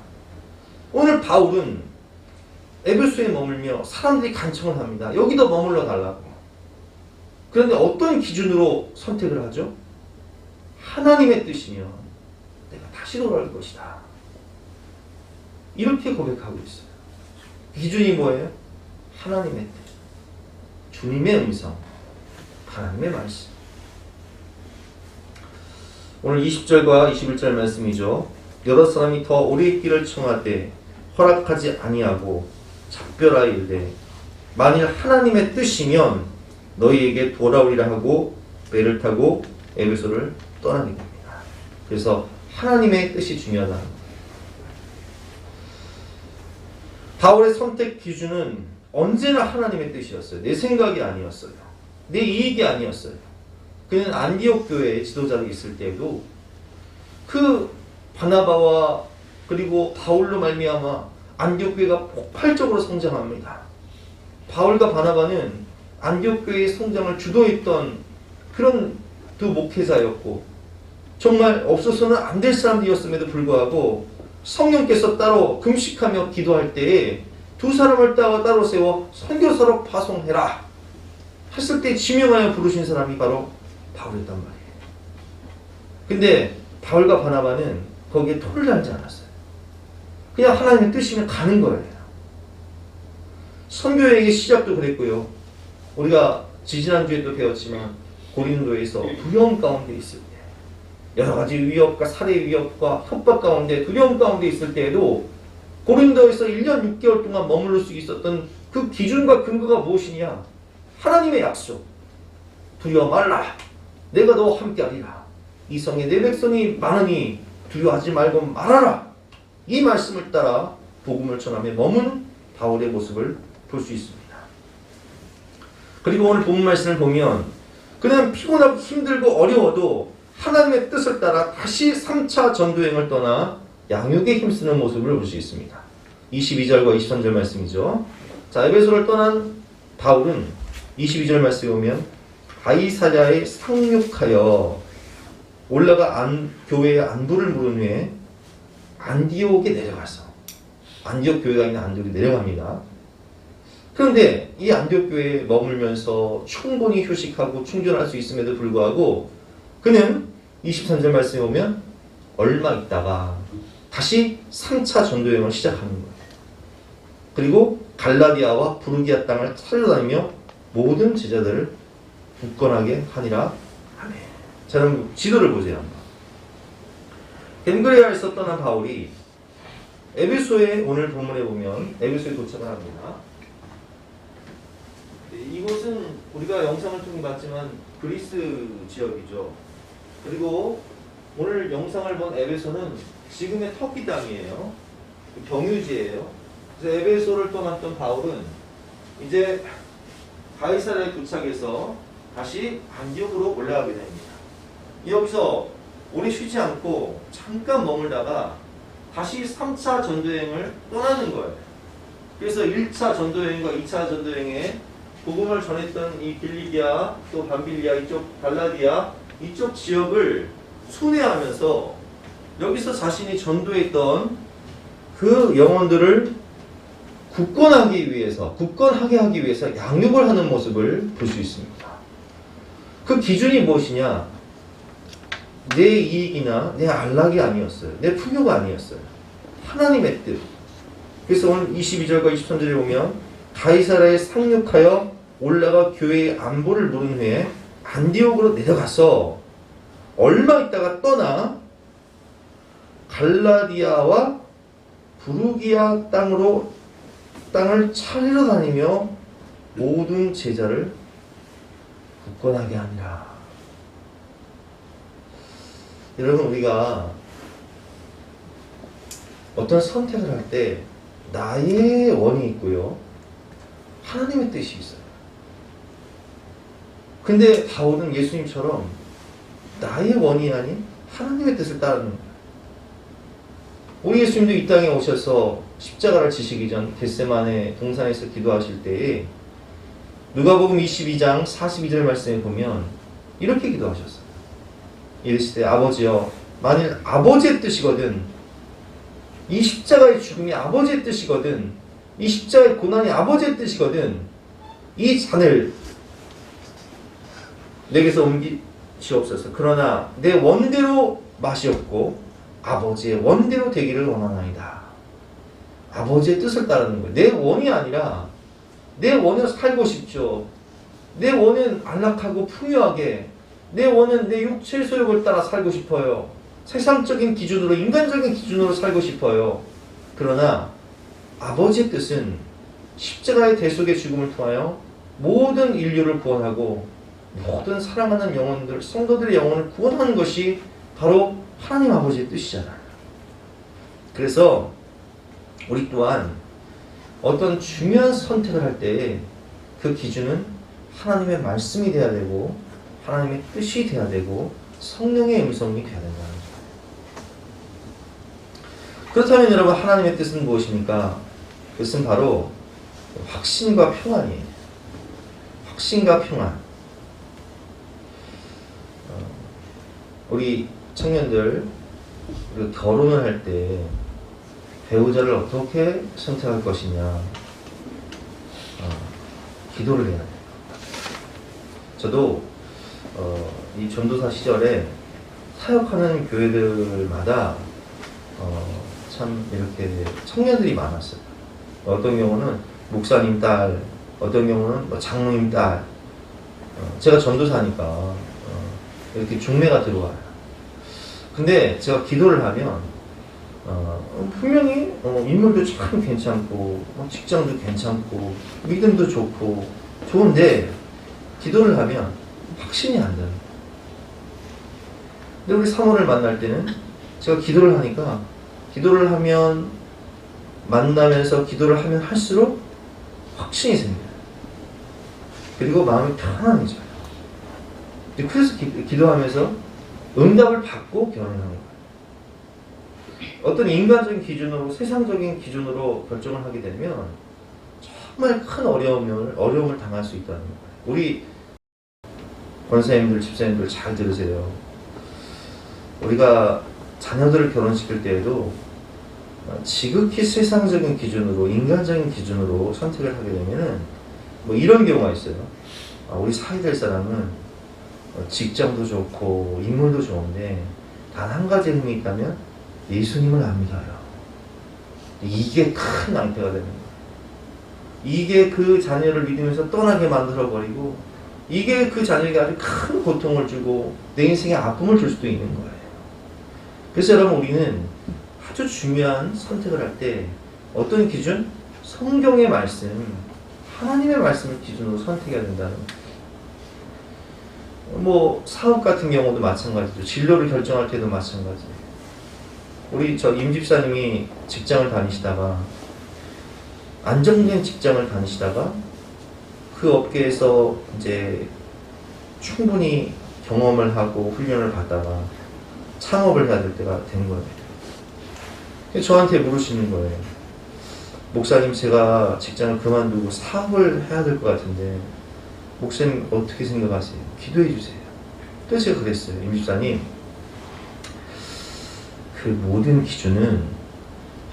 오늘 바울은 에베소에 머물며 사람들이 간청을 합니다. 여기도 머물러 달라고. 그런데 어떤 기준으로 선택을 하죠? 하나님의 뜻이면 내가 다시 돌아올 것이다. 이렇게 고백하고 있어요. 기준이 뭐예요? 하나님의 뜻, 주님의 음성, 하나님의 말씀. 오늘 20절과 21절 말씀이죠. 여러 사람이 더 오래 있기를 청하되 허락하지 아니하고 작별하여 이르되 만일 하나님의 뜻이면 너희에게 돌아오리라 하고 배를 타고 에베소를 떠나게 됩니다. 그래서 하나님의 뜻이 중요하다는 거예요. 바울의 선택 기준은 언제나 하나님의 뜻이었어요. 내 생각이 아니었어요. 내 이익이 아니었어요. 그는 안디옥 교회의 지도자로 있을 때에도 그 바나바와 그리고 바울로 말미암아 안디옥 교회가 폭발적으로 성장합니다. 바울과 바나바는 안디옥 교회의 성장을 주도했던 그런 두 목회자였고 정말 없어서는 안 될 사람들이었음에도 불구하고 성령께서 따로 금식하며 기도할 때에 두 사람을 따로 세워 선교사로 파송해라 했을 때 지명하여 부르신 사람이 바로 바울이었단 말이에요. 근데 바울과 바나바는 거기에 토를 달지 않았어요. 그냥 하나님의 뜻이면 가는 거예요. 선교의 시작도 그랬고요. 우리가 지지난주에도 배웠지만 고린도에서 두려움 가운데 있을 때 여러 가지 위협과 살해 위협과 협박 가운데 두려움 가운데 있을 때에도 고린도에서 1년 6개월 동안 머무를 수 있었던 그 기준과 근거가 무엇이냐? 하나님의 약속. 두려워 말라. 내가 너와 함께하리라. 이 성에 내 백성이 많으니 두려워하지 말고 말하라. 이 말씀을 따라 복음을 전하며 머문 바울의 모습을 볼 수 있습니다. 그리고 오늘 본문 말씀을 보면 그는 피곤하고 힘들고 어려워도 하나님의 뜻을 따라 다시 3차 전도행을 떠나 양육에 힘쓰는 모습을 볼 수 있습니다. 22절과 23절 말씀이죠. 자, 에베소를 떠난 바울은 22절 말씀에 보면 아이사야에 상륙하여 올라가 교회의 안부를 물은 후에 안디옥에 내려가서 안디옥 교회가 있는 안디옥에 내려갑니다. 그런데 이 안디옥 교회에 머물면서 충분히 휴식하고 충전할 수 있음에도 불구하고 그는 23절 말씀에 보면 얼마 있다가 다시 3차 전도여행을 시작하는 거예요. 그리고 갈라디아와 부르기아 땅을 찾아다니며 모든 제자들을 굳건하게 하니라. 아멘. 자, 그럼 지도를 보세요. 겐그레아에 있었던 바울이 에베소에 오늘 본문에 보면 에베소에 도착을 합니다. 이곳은 우리가 영상을 통해 봤지만 그리스 지역이죠. 그리고 오늘 영상을 본 에베소는 지금의 터키 땅이에요. 경유지예요. 그래서 에베소를 떠났던 바울은 이제 가이사랴에 도착해서 다시 안디옥으로 올라가게 됩니다. 여기서 오래 쉬지 않고 잠깐 머물다가 다시 3차 전도여행을 떠나는 거예요. 그래서 1차 전도여행과 2차 전도여행에 복음을 전했던 이 빌리기아 또 밤빌리아 이쪽 갈라디아 이쪽 지역을 순회하면서 여기서 자신이 전도했던 그 영혼들을 굳건하게 하기 위해서 양육을 하는 모습을 볼 수 있습니다. 그 기준이 무엇이냐? 내 이익이나 내 안락이 아니었어요. 내 풍요가 아니었어요. 하나님의 뜻. 그래서 오늘 22절과 23절에 보면 가이사랴에 상륙하여 올라가 교회의 안보를 물은 후에 안디옥으로 내려가서 얼마 있다가 떠나 갈라디아와 부르기아 땅을 찾으러 다니며 모든 제자를 굳건하게 하니라. 여러분, 우리가 어떤 선택을 할 때 나의 원이 있고요, 하나님의 뜻이 있어요. 근데 바울은 예수님처럼 나의 원이 아닌 하나님의 뜻을 따르는 거예요. 우리 예수님도 이 땅에 오셔서 십자가를 지시기 전 겟세마네 동산에서 기도하실 때에 누가복음 22장 42절 말씀에 보면 이렇게 기도하셨어요. 이르시되 아버지여, 만일 아버지의 뜻이거든, 이 십자가의 죽음이 아버지의 뜻이거든, 이 십자가의 고난이 아버지의 뜻이거든, 이 잔을 내게서 옮기시옵소서. 그러나 내 원대로 마시옵고 아버지의 원대로 되기를 원하나이다. 아버지의 뜻을 따르는 거예요. 내 원이 아니라 내 원으로 살고 싶죠. 내 원은 안락하고 풍요하게, 내 원은 내 육체의 소욕을 따라 살고 싶어요. 세상적인 기준으로, 인간적인 기준으로 살고 싶어요. 그러나 아버지의 뜻은 십자가의 대속의 죽음을 통하여 모든 인류를 구원하고 모든 사랑하는 영혼들, 성도들의 영혼을 구원하는 것이 바로 하나님 아버지의 뜻이잖아요. 그래서 우리 또한 어떤 중요한 선택을 할 때 그 기준은 하나님의 말씀이 돼야 되고 하나님의 뜻이 돼야 되고 성령의 음성이 돼야 된다는 거예요. 그렇다면 여러분, 하나님의 뜻은 무엇입니까? 그것은 바로 확신과 평안이에요. 확신과 평안. 우리 청년들, 우리가 결혼을 할 때 배우자를 어떻게 선택할 것이냐, 기도를 해야 돼요. 저도 이 전도사 시절에 사역하는 교회들마다 참 이렇게 청년들이 많았어요. 어떤 경우는 목사님 딸, 어떤 경우는 뭐 장로님 딸. 제가 전도사니까 이렇게 중매가 들어와요. 근데 제가 기도를 하면 분명히 인물도 참 괜찮고 직장도 괜찮고 믿음도 좋고 좋은데 기도를 하면 확신이 안 돼요. 근데 우리 사모를 만날 때는 제가 기도를 하니까, 기도를 하면 만나면서 기도를 하면 할수록 확신이 생겨요. 그리고 마음이 편안해져요. 그래서 기도하면서 응답을 받고 결혼하는 거예요. 어떤 인간적인 기준으로, 세상적인 기준으로 결정을 하게 되면 정말 큰 어려움을 당할 수 있다는 거예요. 우리 권사님들, 집사님들 잘 들으세요. 우리가 자녀들을 결혼시킬 때에도 지극히 세상적인 기준으로, 인간적인 기준으로 선택을 하게 되면은 뭐 이런 경우가 있어요. 우리 사이 될 사람은 직장도 좋고 인물도 좋은데 단 한 가지 흠이 있다면 예수님을 안 믿어요. 이게 큰 낭패가 되는 거예요. 이게 그 자녀를 믿으면서 떠나게 만들어버리고 이게 그 자녀에게 아주 큰 고통을 주고 내 인생에 아픔을 줄 수도 있는 거예요. 그래서 여러분 우리는 아주 중요한 선택을 할 때 어떤 기준? 성경의 말씀, 하나님의 말씀을 기준으로 선택해야 된다는 거예요. 뭐 사업 같은 경우도 마찬가지죠. 진로를 결정할 때도 마찬가지예요. 우리 저 임집사님이 직장을 다니시다가 안정된 직장을 다니시다가 그 업계에서 이제 충분히 경험을 하고 훈련을 받다가 창업을 해야 될 때가 된 거예요. 저한테 물으시는 거예요. 목사님, 제가 직장을 그만두고 사업을 해야 될 것 같은데 목사님 어떻게 생각하세요? 기도해 주세요. 그래서 제가 그랬어요. 임집사님, 그 모든 기준은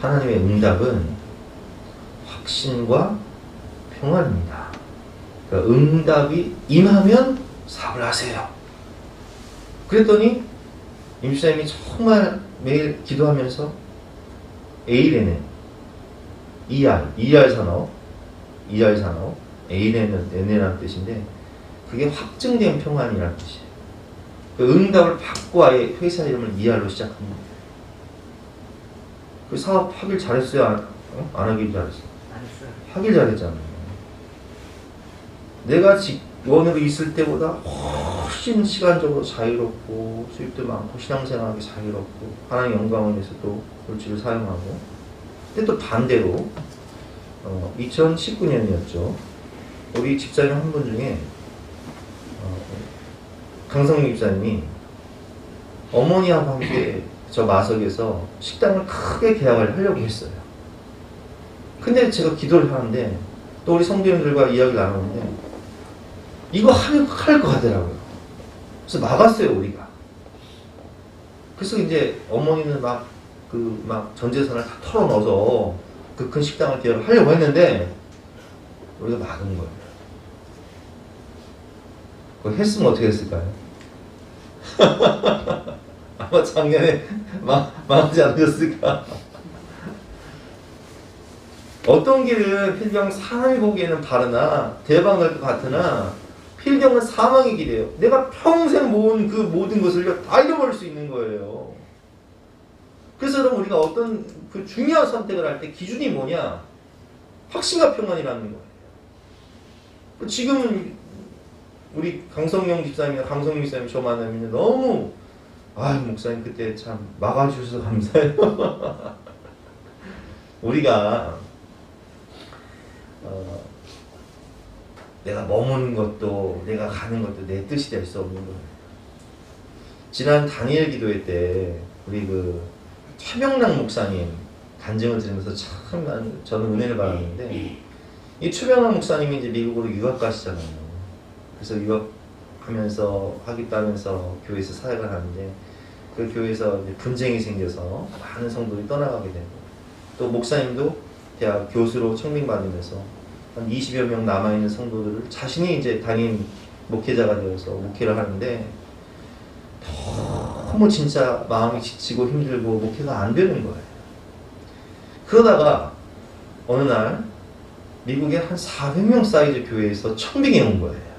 하나님의 응답은 확신과 평안입니다. 그러니까 응답이 임하면 사업을 하세요. 그랬더니 임집사님이 정말 매일 기도하면서 A에는 ER 산업, A에는 N이라는 뜻인데 그게 확증된 평안이라는 뜻이에요. 그 응답을 받고 아예 회사 이름을 ER로 시작합니다. 그 사업 하길 잘했어요? 안 하길 잘했어요? 하길 잘했잖아요. 내가 직원으로 있을 때보다 훨씬 시간적으로 자유롭고 수입도 많고 신앙생활하기 자유롭고 하나님의 영광을 위해서 또 물질을 사용하고. 근데 또 반대로 2019년이었죠. 우리 집사님 한 분 중에 강성민 집사님이 어머니하고 함께 저 마석에서 식당을 크게 개혁을 하려고 했어요. 근데 제가 기도를 하는데 또 우리 성도님들과 이야기를 나누는데 이거 할 것 같더라고요. 그래서 막았어요, 우리가. 그래서 이제 어머니는 막 전 재산을 다 털어넣어서 그 큰 식당을 개혁을 하려고 했는데 우리가 막은 거예요. 그거 했으면 어떻게 했을까요? 아마 작년에 망하지 않으셨을까? 어떤 길은 필경 사람이 보기에는 바르나 대박 날 것 같으나 필경은 사망의 길이에요. 내가 평생 모은 그 모든 것을 다 잃어버릴 수 있는 거예요. 그래서 여러분 우리가 어떤 그 중요한 선택을 할 때 기준이 뭐냐? 확신과 평안이라는 거예요. 지금은 우리 강성영 집사님이나 강성민 집사님 저 만나면 너무 목사님 그때 참 막아주셔서 감사해요. 우리가 내가 머무는 것도 내가 가는 것도 내 뜻이 될 수 없는 거예요. 지난 다니엘 기도회 때 우리 그 최명락 목사님 간증을 들으면서 참 저는 은혜를 받았는데 이 최명락 목사님이 이제 미국으로 유학 가시잖아요. 그래서 유학하면서 하기도 하면서 교회에서 사역을 하는데 그 교회에서 이제 분쟁이 생겨서 많은 성도들이 떠나가게 되고 또 목사님도 대학 교수로 청빙받으면서 한 20여 명 남아있는 성도들을 자신이 이제 담임 목회자가 되어서 목회를 하는데 너무 진짜 마음이 지치고 힘들고 목회가 안 되는 거예요. 그러다가 어느 날 미국의 한 400명 사이즈 교회에서 청빙이 온 거예요.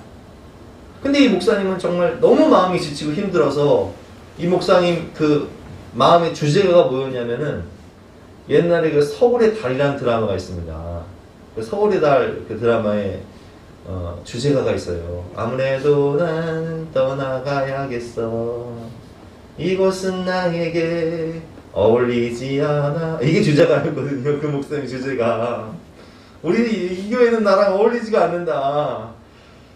근데 이 목사님은 정말 너무 마음이 지치고 힘들어서 이 목사님 그 마음의 주제가 뭐였냐면은 옛날에 그 서울의 달이라는 드라마가 있습니다. 그 서울의 달 그 드라마에 주제가가 있어요. 아무래도 난 떠나가야겠어. 이곳은 나에게 어울리지 않아. 이게 주제가였거든요. 그 목사님 주제가. 우리 이 교회는 나랑 어울리지가 않는다.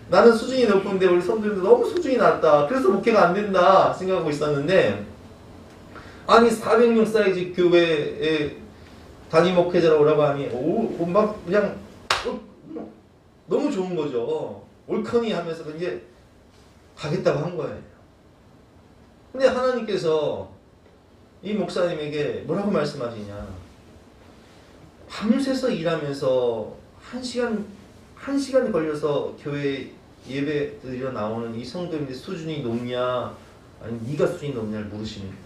나는 수준이 높은데 우리 성도님들 너무 수준이 낮다. 그래서 목회가 안 된다 생각하고 있었는데 아니 400명 사이즈 교회에 담임 목회자라고 오라고 하니 막 그냥 너무 좋은 거죠. 옳거니 하면서 이제 가겠다고 한 거예요. 근데 하나님께서 이 목사님에게 뭐라고 말씀하시냐? 밤새서 일하면서 한 시간 걸려서 교회에 예배 드리러 나오는 이 성도님들 수준이 높냐 아니면 네가 수준이 높냐를 물으시는 거예요.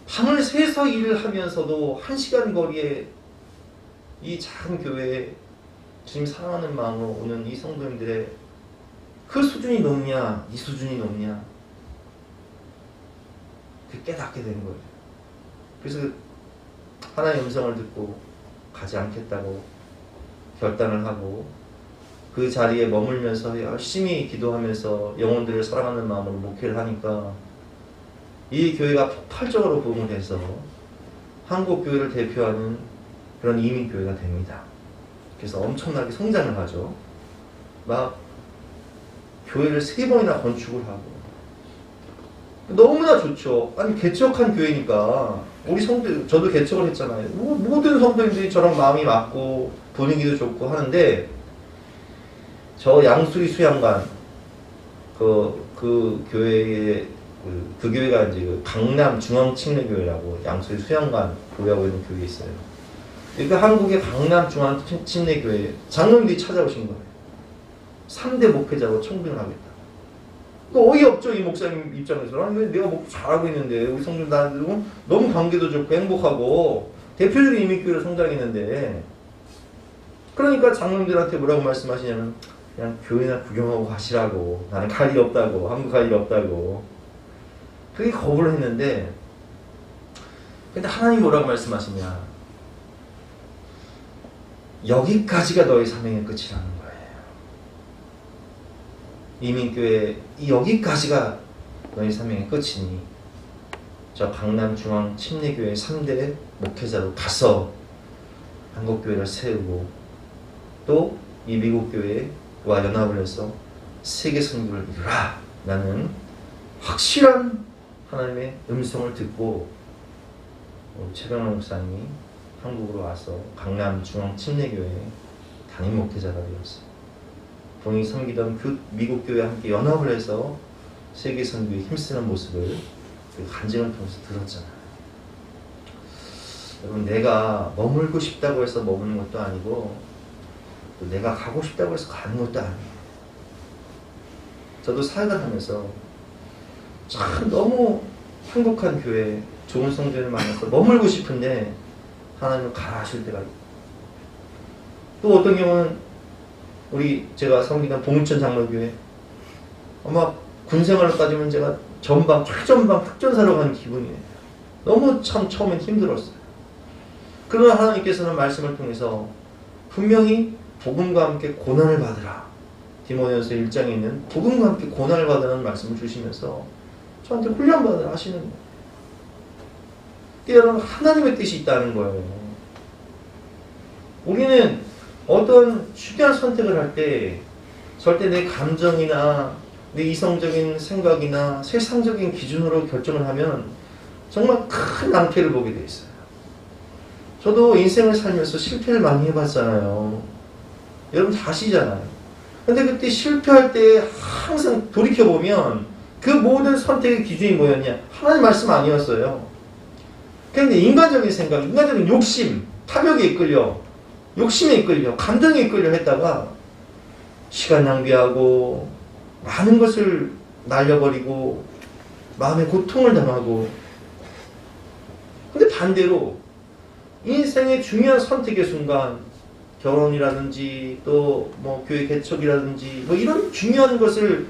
밤을 새서 일을 하면서도 1시간 거리에 이 작은 교회에 주님 사랑하는 마음으로 오는 이 성도님들의 그 수준이 높냐 이 수준이 높냐 그 깨닫게 되는 거예요. 그래서 하나님의 음성을 듣고 가지 않겠다고 결단을 하고 그 자리에 머물면서 열심히 기도하면서 영혼들을 사랑하는 마음으로 목회를 하니까 이 교회가 폭발적으로 부흥을 해서 한국 교회를 대표하는 그런 이민 교회가 됩니다. 그래서 엄청나게 성장을 하죠. 막 교회를 3번이나 건축을 하고 너무나 좋죠. 아니 개척한 교회니까 우리 성도 저도 개척을 했잖아요. 모든 성도님들이 저랑 마음이 맞고 분위기도 좋고 하는데 저 양수리 수양관 그 교회의 그 교회가 이제 그 강남 중앙침례교회라고 양수리 수양관 교회하고 있는 교회에 있어요. 그러니까 한국의 강남 중앙침례교회 장로님들이 찾아오신 거예요. 3대 목회자로 청빙을 하겠다. 어이없죠, 이 목사님 입장에서. 아니, 내가 목회 잘하고 있는데 우리 성도들 나들고 너무 관계도 좋고 행복하고 대표적인 이민교회로 성장했는데, 그러니까 장로님들한테 뭐라고 말씀하시냐면 그냥 교회나 구경하고 가시라고, 나는 갈 일 없다고, 한국 갈 일 없다고. 그게 거부를 했는데, 근데 하나님 뭐라고 말씀하시냐, 여기까지가 너의 사명의 끝이라는 거예요. 이민교회 여기까지가 너희 사명의 끝이니 저 강남 중앙 침례교회 3대 목회자로 가서 한국교회를 세우고 또 이 미국교회와 연합을 해서 세계 선교를 이루라 라는 확실한 하나님의 음성을 듣고 최병원 목사님이 한국으로 와서 강남 중앙 침례교회 담임 목회자가 되었어요. 본인이 섬기던 그 미국 교회와 함께 연합을 해서 세계 선교에 힘쓰는 모습을 그 간증을 통해서 들었잖아요. 여러분, 내가 머물고 싶다고 해서 머무는 것도 아니고 또 내가 가고 싶다고 해서 가는 것도 아니에요. 저도 사역을 하면서 참 너무 행복한 교회, 좋은 성도를 만나서 머물고 싶은데 하나님은 가라 하실 때가 있고, 또 어떤 경우는 제가 섬기던 봉천 장로교회, 아마 군생활로 따지면 제가 최전방 특전사로 가는 기분이에요. 너무 참 처음엔 힘들었어요. 그러나 하나님께서는 말씀을 통해서 분명히 복음과 함께 고난을 받으라, 디모데전서 1장에 있는 복음과 함께 고난을 받으라는 말씀을 주시면서 저한테 훈련받으라 하시는 거예요. 여러분, 하나님의 뜻이 있다는 거예요. 우리는 어떤 중요한 선택을 할 때 절대 내 감정이나 내 이성적인 생각이나 세상적인 기준으로 결정을 하면 정말 큰 낭패를 보게 돼 있어요. 저도 인생을 살면서 실패를 많이 해봤잖아요. 여러분 다 아시잖아요. 근데 그때 실패할 때 항상 돌이켜보면 그 모든 선택의 기준이 뭐였냐? 하나님 말씀 아니었어요. 그런데 인간적인 생각, 인간적인 욕심, 탐욕에 이끌려, 욕심에 이끌려, 감정에 이끌려 했다가 시간 낭비하고 많은 것을 날려버리고 마음의 고통을 당하고, 근데 반대로 인생의 중요한 선택의 순간, 결혼이라든지 또 뭐 교회 개척이라든지 뭐 이런 중요한 것을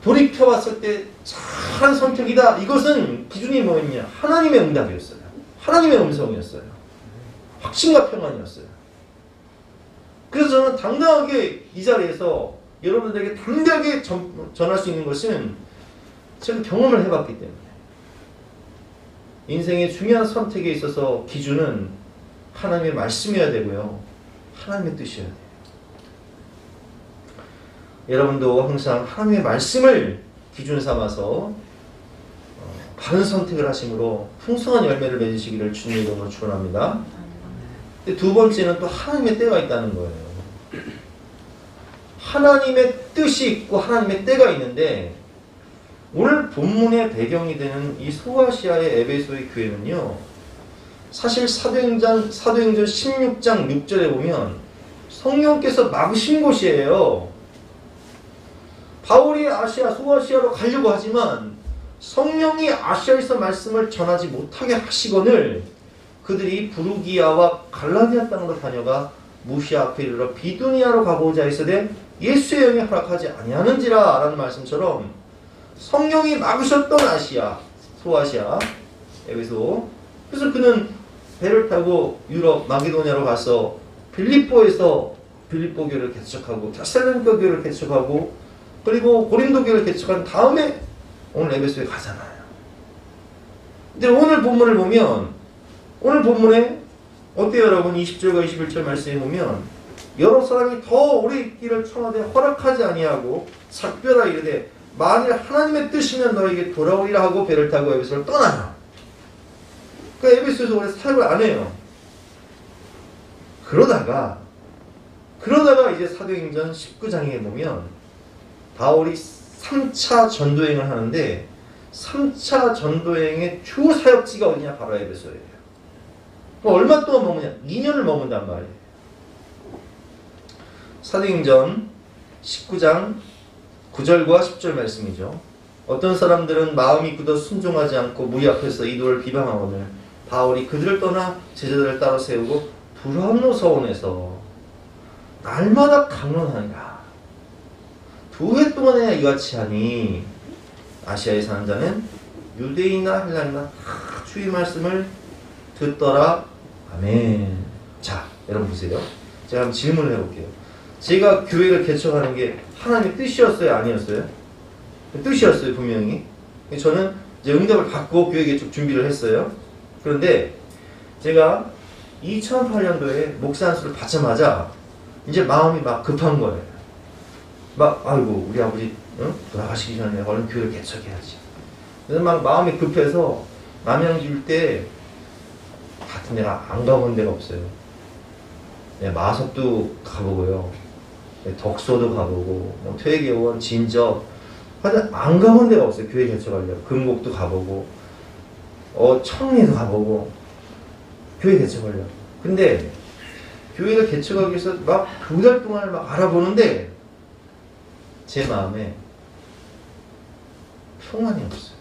돌이켜봤을 때 잘한 선택이다. 이것은 기준이 뭐였냐? 하나님의 응답이었어요. 하나님의 음성이었어요. 확신과 평안이었어요. 그래서 저는 당당하게 이 자리에서 여러분들에게 담대하게 전할 수 있는 것은 제가 경험을 해봤기 때문에, 인생의 중요한 선택에 있어서 기준은 하나님의 말씀이어야 되고요, 하나님의 뜻이어야 돼요. 여러분도 항상 하나님의 말씀을 기준 삼아서 바른 선택을 하심으로 풍성한 열매를 맺으시기를 주님의 이름으로 축원합니다. 두 번째는 또 하나님의 때가 있다는 거예요. 하나님의 뜻이 있고 하나님의 때가 있는데, 오늘 본문의 배경이 되는 이 소아시아의 에베소의 교회는요, 사실 사도행전 16장 6절에 보면 성령께서 막으신 곳이에요. 바울이 아시아, 소아시아로 가려고 하지만 성령이 아시아에서 말씀을 전하지 못하게 하시거늘 그들이 부르기아와 갈라디아 땅으로 다녀가 무시아 앞에 이르러 비두니아로 가보자 했으되 예수의 영이 허락하지 아니하는지라 라는 말씀처럼 성령이 막으셨던 아시아, 소아시아, 에베소. 그래서 그는 배를 타고 유럽 마게도니아로 가서 빌립보에서 빌립보 교회를 개척하고 테살로니가 교회를 개척하고 그리고 고린도 교회를 개척한 다음에 오늘 에베소에 가잖아요. 근데 오늘 본문을 보면 오늘 본문에 어때요 여러분? 20절과 21절 말씀에 보면 여러 사람이 더 오래 있기를 청하되 허락하지 아니하고 작별하 이르되 만일 하나님의 뜻이면 너에게 돌아오리라 하고 배를 타고 에베소를 떠나요. 그러니까 에베소에서 오래 사역을 안 해요. 그러다가 이제 사도행전 19장에 보면 바울이 3차 전도행을 하는데 3차 전도행의 주 사역지가 어디냐? 바로 에베소예요. 얼마 동안 머무냐? 2년을 머문단 말이에요. 사도행전 19장 9절과 10절 말씀이죠. 어떤 사람들은 마음이 굳어 순종하지 않고 무리 앞에서 이도를 비방하거늘 바울이 그들을 떠나 제자들을 따로 세우고 브라노 서원에서 날마다 강론하니라. 2해 동안에 이같이 하니 아시아에 사는 자는 유대인이나 헬라인이나 다 주의 말씀을 듣더라. 아멘. 자, 여러분 보세요. 제가 한번 질문을 해볼게요. 제가 교회를 개척하는 게 하나님의 뜻이었어요? 아니었어요? 뜻이었어요, 분명히. 저는 이제 응답을 받고 교회 개척 준비를 했어요. 그런데 제가 2008년도에 목사 안수를 받자마자 이제 마음이 막 급한 거예요. 아이고, 우리 아버지 돌아가시기 전에 얼른 교회를 개척해야지. 그래서 막 마음이 급해서 남양주 때 같은 데가 안 가본 데가 없어요. 네, 마석도 가보고요. 네, 덕소도 가보고, 퇴계원, 진접. 하여튼 안 가본 데가 없어요. 교회 개척하려고. 금곡도 가보고, 청리도 가보고, 교회 개척하려고. 근데, 교회를 개척하기 위해서 막 2달 동안을 막 알아보는데, 제 마음에 평안이 없어요.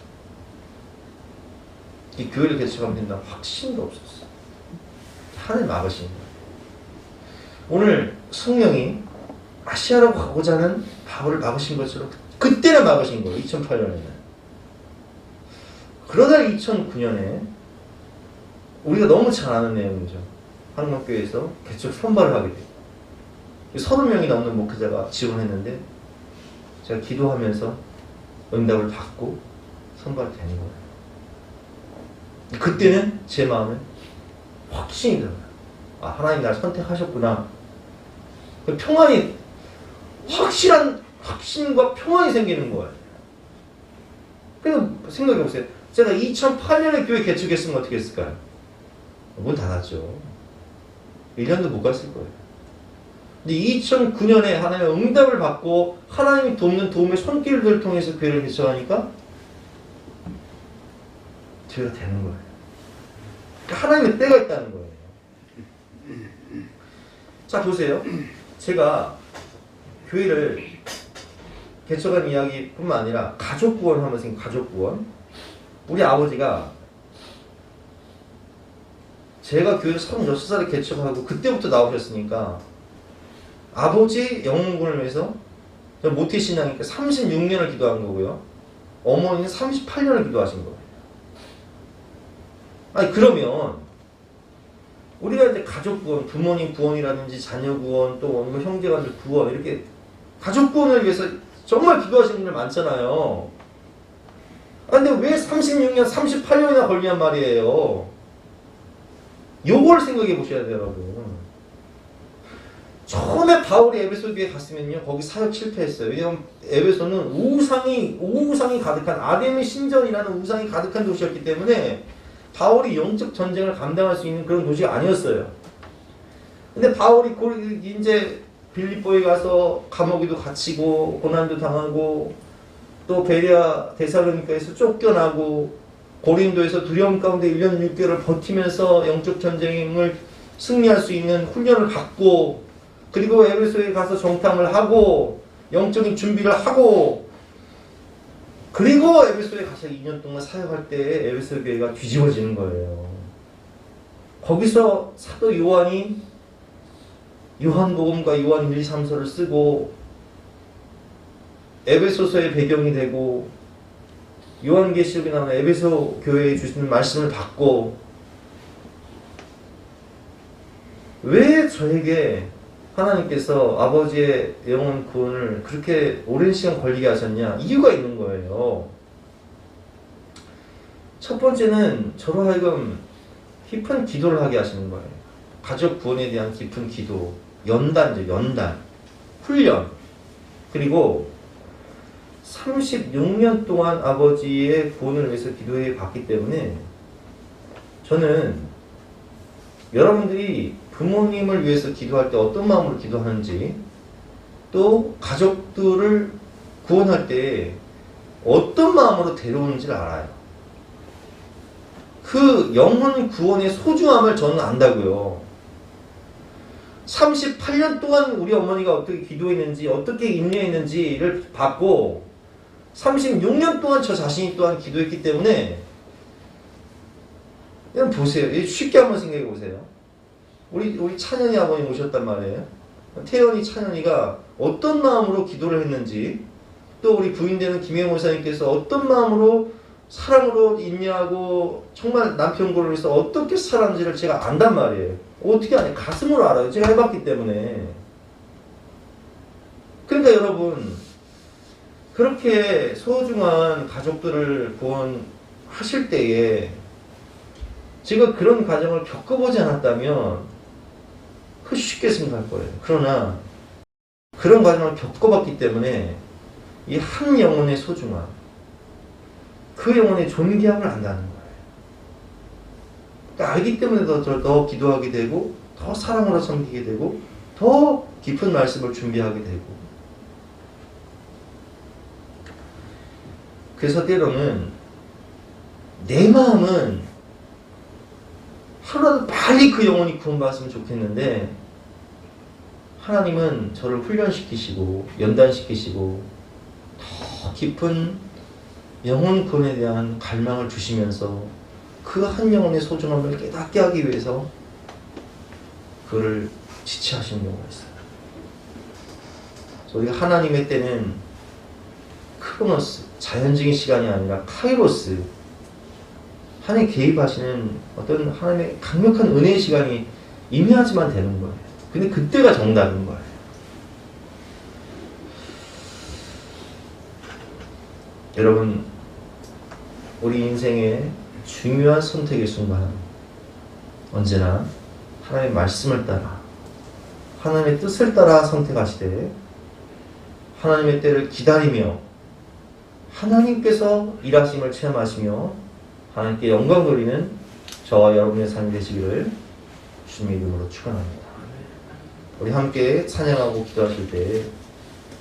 이 교회를 개척하면 된다는 확신도 없었어요. 하늘 막으신 거예요. 오늘 성령이 아시아로 가고자 하는 바울을 막으신 것처럼 그때는 막으신 거예요. 2008년에는. 그러다 2009년에 우리가 너무 잘 아는 내용이죠. 한국교회에서 개척 선발을 하게 돼요. 30명이 넘는 목회자가 지원했는데 제가 기도하면서 응답을 받고 선발되는 거예요. 그때는 제 마음에 확신이 들어요. 하나님 나를 선택하셨구나. 평안이, 확실한 확신과 평안이 생기는 거예요. 그래서 생각해보세요. 제가 2008년에 교회 개척했으면 어떻게 했을까요? 문 닫았죠. 1년도 못 갔을 거예요. 근데 2009년에 하나님의 응답을 받고 하나님이 돕는 도움의 손길들을 통해서 교회를 개척하니까 교회가 되는 거예요. 그러니까 하나님의 때가 있다는 거예요. 자, 보세요. 제가 교회를 개척한 이야기뿐만 아니라 가족 구원 한번 생각해요. 가족 구원. 우리 아버지가 제가 교회를 36살에 개척하고 그때부터 나오셨으니까 아버지 영혼군을 위해서 모태신앙이니까 36년을 기도한 거고요. 어머니는 38년을 기도하신 거예요. 아니 그러면 우리가 이제 가족 구원, 부모님 구원이라든지 자녀 구원, 또 형제간들 구원 이렇게 가족 구원을 위해서 정말 기도하시는 분들 많잖아요. 근데 왜 36년, 38년이나 걸리냔 말이에요. 요걸 생각해 보셔야 돼요, 여러분. 처음에 바울이 에베소 교회에 갔으면요, 거기 사역 실패했어요. 왜냐하면 에베소는 우상이 가득한, 아담의 신전이라는 우상이 가득한 도시였기 때문에 바울이 영적 전쟁을 감당할 수 있는 그런 도시가 아니었어요. 근데 바울이 이제 빌립보에 가서 감옥에도 갇히고 고난도 당하고 또 베레아 데살로니가에서 쫓겨나고 고린도에서 두려움 가운데 1년 6개월을 버티면서 영적 전쟁을 승리할 수 있는 훈련을 받고 그리고 에베소에 가서 정탐을 하고 영적인 준비를 하고 그리고 에베소에 가서 2년 동안 사역할 때 에베소 교회가 뒤집어지는 거예요. 거기서 사도 요한이 요한복음과 요한 1, 2, 3서를 쓰고 에베소서의 배경이 되고 요한계시록에 나오는 에베소 교회에 주시는 말씀을 받고 왜 저에게 하나님께서 아버지의 영혼 구원을 그렇게 오랜 시간 걸리게 하셨냐? 이유가 있는 거예요. 첫 번째는 저로 하여금 깊은 기도를 하게 하시는 거예요. 가족 구원에 대한 깊은 기도, 연단, 훈련, 그리고 36년 동안 아버지의 구원을 위해서 기도해 봤기 때문에 저는 여러분들이 부모님을 위해서 기도할 때 어떤 마음으로 기도하는지 또 가족들을 구원할 때 어떤 마음으로 데려오는지를 알아요. 그 영혼 구원의 소중함을 저는 안다고요. 38년 동안 우리 어머니가 어떻게 기도했는지 어떻게 인내했는지를 봤고 36년 동안 저 자신이 또한 기도했기 때문에 그냥 보세요. 쉽게 한번 생각해 보세요. 우리 찬현이 아버님 오셨단 말이에요. 태연이 찬현이가 어떤 마음으로 기도를 했는지 또 우리 부인되는 김혜영 목사님께서 어떤 마음으로 사랑으로 인내하고 정말 남편분을 위해서 어떻게 살았는지를 제가 안단 말이에요. 어떻게 아냐? 가슴으로 알아요. 제가 해봤기 때문에. 그러니까 여러분 그렇게 소중한 가족들을 구원하실 때에 제가 그런 과정을 겪어보지 않았다면 그 쉽게 생각할 거예요. 그러나 그런 과정을 겪어봤기 때문에 이 한 영혼의 소중함, 그 영혼의 존귀함을 안다는 거예요. 그러니까 알기 때문에 더 기도하게 되고 더 사랑으로 섬기게 되고 더 깊은 말씀을 준비하게 되고 그래서 때로는 내 마음은 하루라도 빨리 그 영혼이 구원받았으면 좋겠는데 하나님은 저를 훈련시키시고 연단시키시고 더 깊은 영혼 구원에 대한 갈망을 주시면서 그 한 영혼의 소중함을 깨닫게 하기 위해서 그를 지체하시는 경우가 있어요. 우리가 하나님의 때는 크로노스, 자연적인 시간이 아니라 카이로스, 하나님 개입하시는 어떤 하나님의 강력한 은혜의 시간이 임해야지만 되는 거예요. 근데 그때가 정답인 거예요. 여러분, 우리 인생의 중요한 선택의 순간 언제나 하나님의 말씀을 따라 하나님의 뜻을 따라 선택하시되 하나님의 때를 기다리며 하나님께서 일하심을 체험하시며 하나님께 영광 돌리는 저와 여러분의 삶이 되시기를 주님의 이름으로 축원합니다. 우리 함께 찬양하고 기도하실 때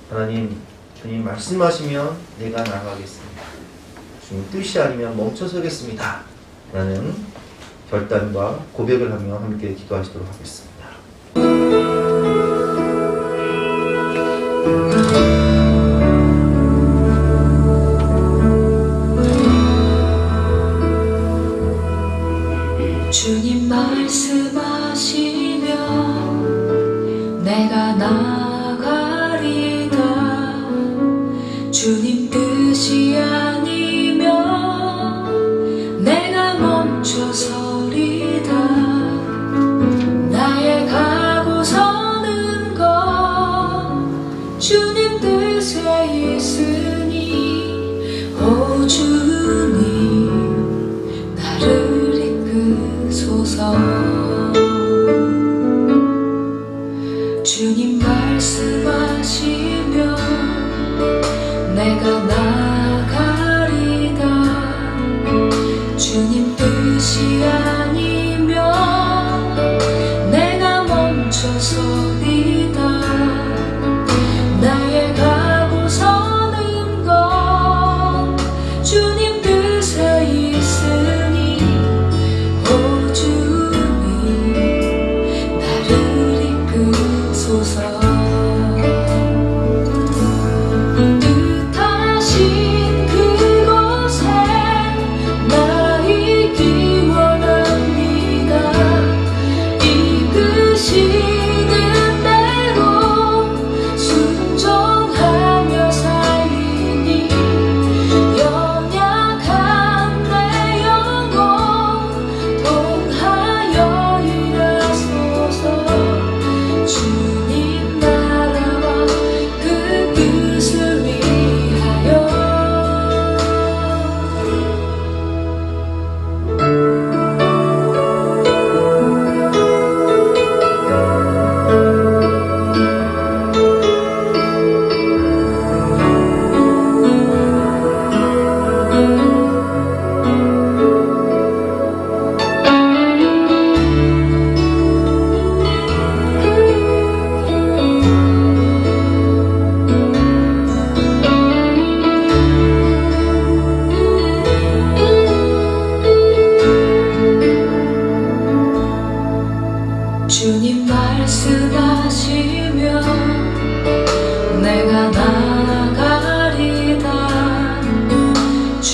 하나님, 주님 말씀하시면 내가 나아가겠습니다. 주님 뜻이 아니면 멈춰서겠습니다. 라는 결단과 고백을 하며 함께 기도하시도록 하겠습니다. 주님 말씀하시면 내가 나가리다. 주님 뜻이 아니면 내가 멈춰서리다. 나의 가고 서는 것 주님 뜻에 있으니 오 주님 나를 이끄소서. 주님 말씀하시면 내가 나가리다. 주님 뜻이 아니면 내가 멈춰서리다. 나의 가고 서는 것 주님 뜻에 있으니 오 주님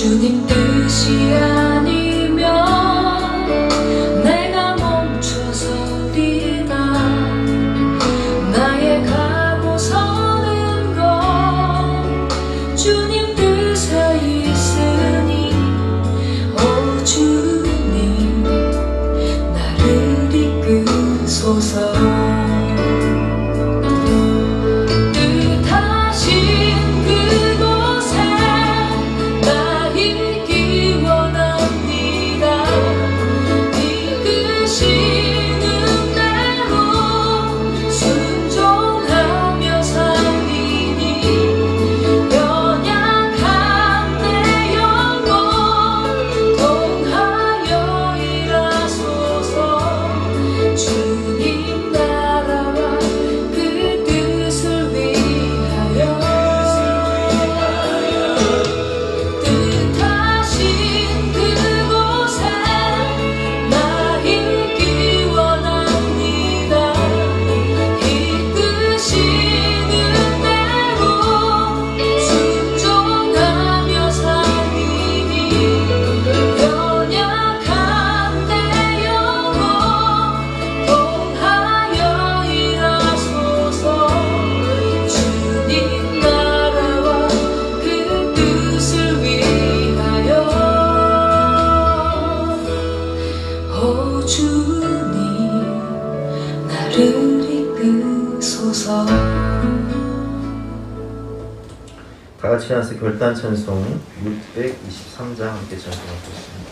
주님 뜻이 아니면 내가 멈춰서리다. 나의 가고 서는 건 주님 뜻에 있으니 오 주님 나를 이끄소서. 다 같이 한서 결단 찬송 623장 함께 찬송하겠습니다.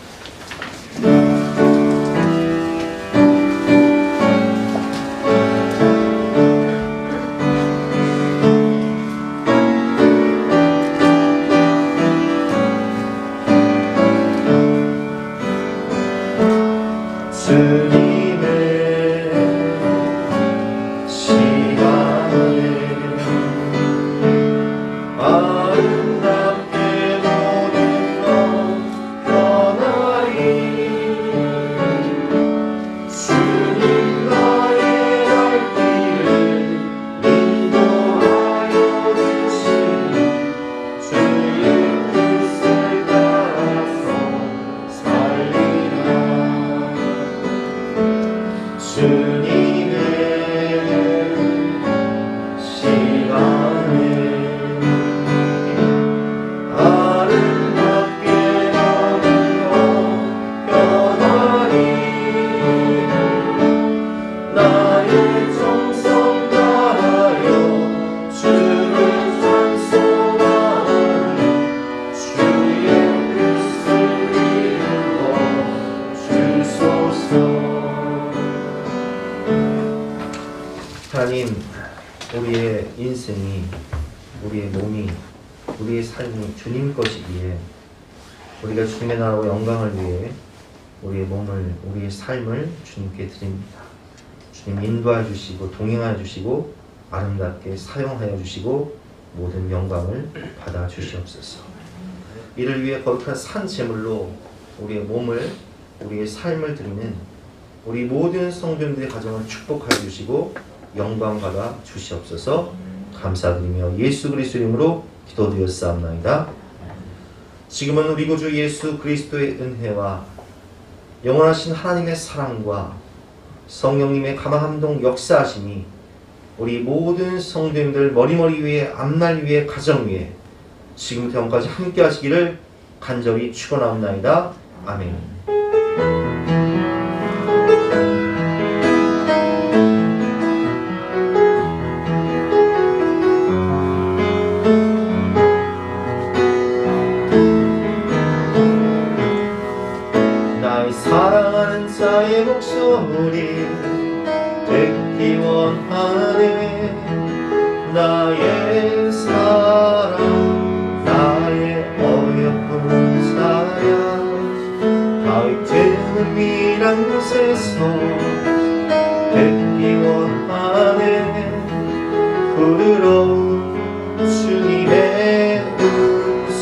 하나님, 우리의 인생이, 우리의 몸이, 우리의 삶이 주님 것이기에 우리가 주님의 나라와 영광을 위해 우리의 몸을, 우리의 삶을 주님께 드립니다. 주님 인도하여 주시고 동행하여 주시고 아름답게 사용하여 주시고 모든 영광을 받아 주시옵소서. 이를 위해 거룩한 산 제물로 우리의 몸을, 우리의 삶을 드리는 우리 모든 성도님들의 가정을 축복하여 주시고 영광 받아 주시옵소서. 감사드리며 예수 그리스도 이름으로 기도드렸사옵나이다. 지금은 우리 구주 예수 그리스도의 은혜와 영원하신 하나님의 사랑과 성령님의 감화함동 역사하심이 우리 모든 성도님들 머리머리 위에, 앞날 위에, 가정 위에 지금부터 영까지 함께 하시기를 간절히 축원하옵나이다. 아멘. 사랑하는 자의 목소리 듣기 원하네. 나의 사랑, 나의 어여쁜 자야. 다윗 드는 미란 곳에서 듣기 원하네. 부드러운 주님의 음성.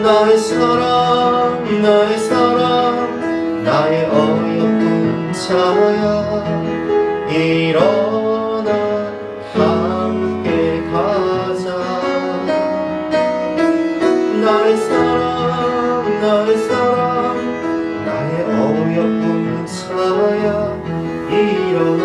나의 사랑, 나의 사랑, 나의 어여쁜 자야. 일어나 함께 가자. 나의 사랑 나의 사랑 나의 어여쁜 사랑아 일어나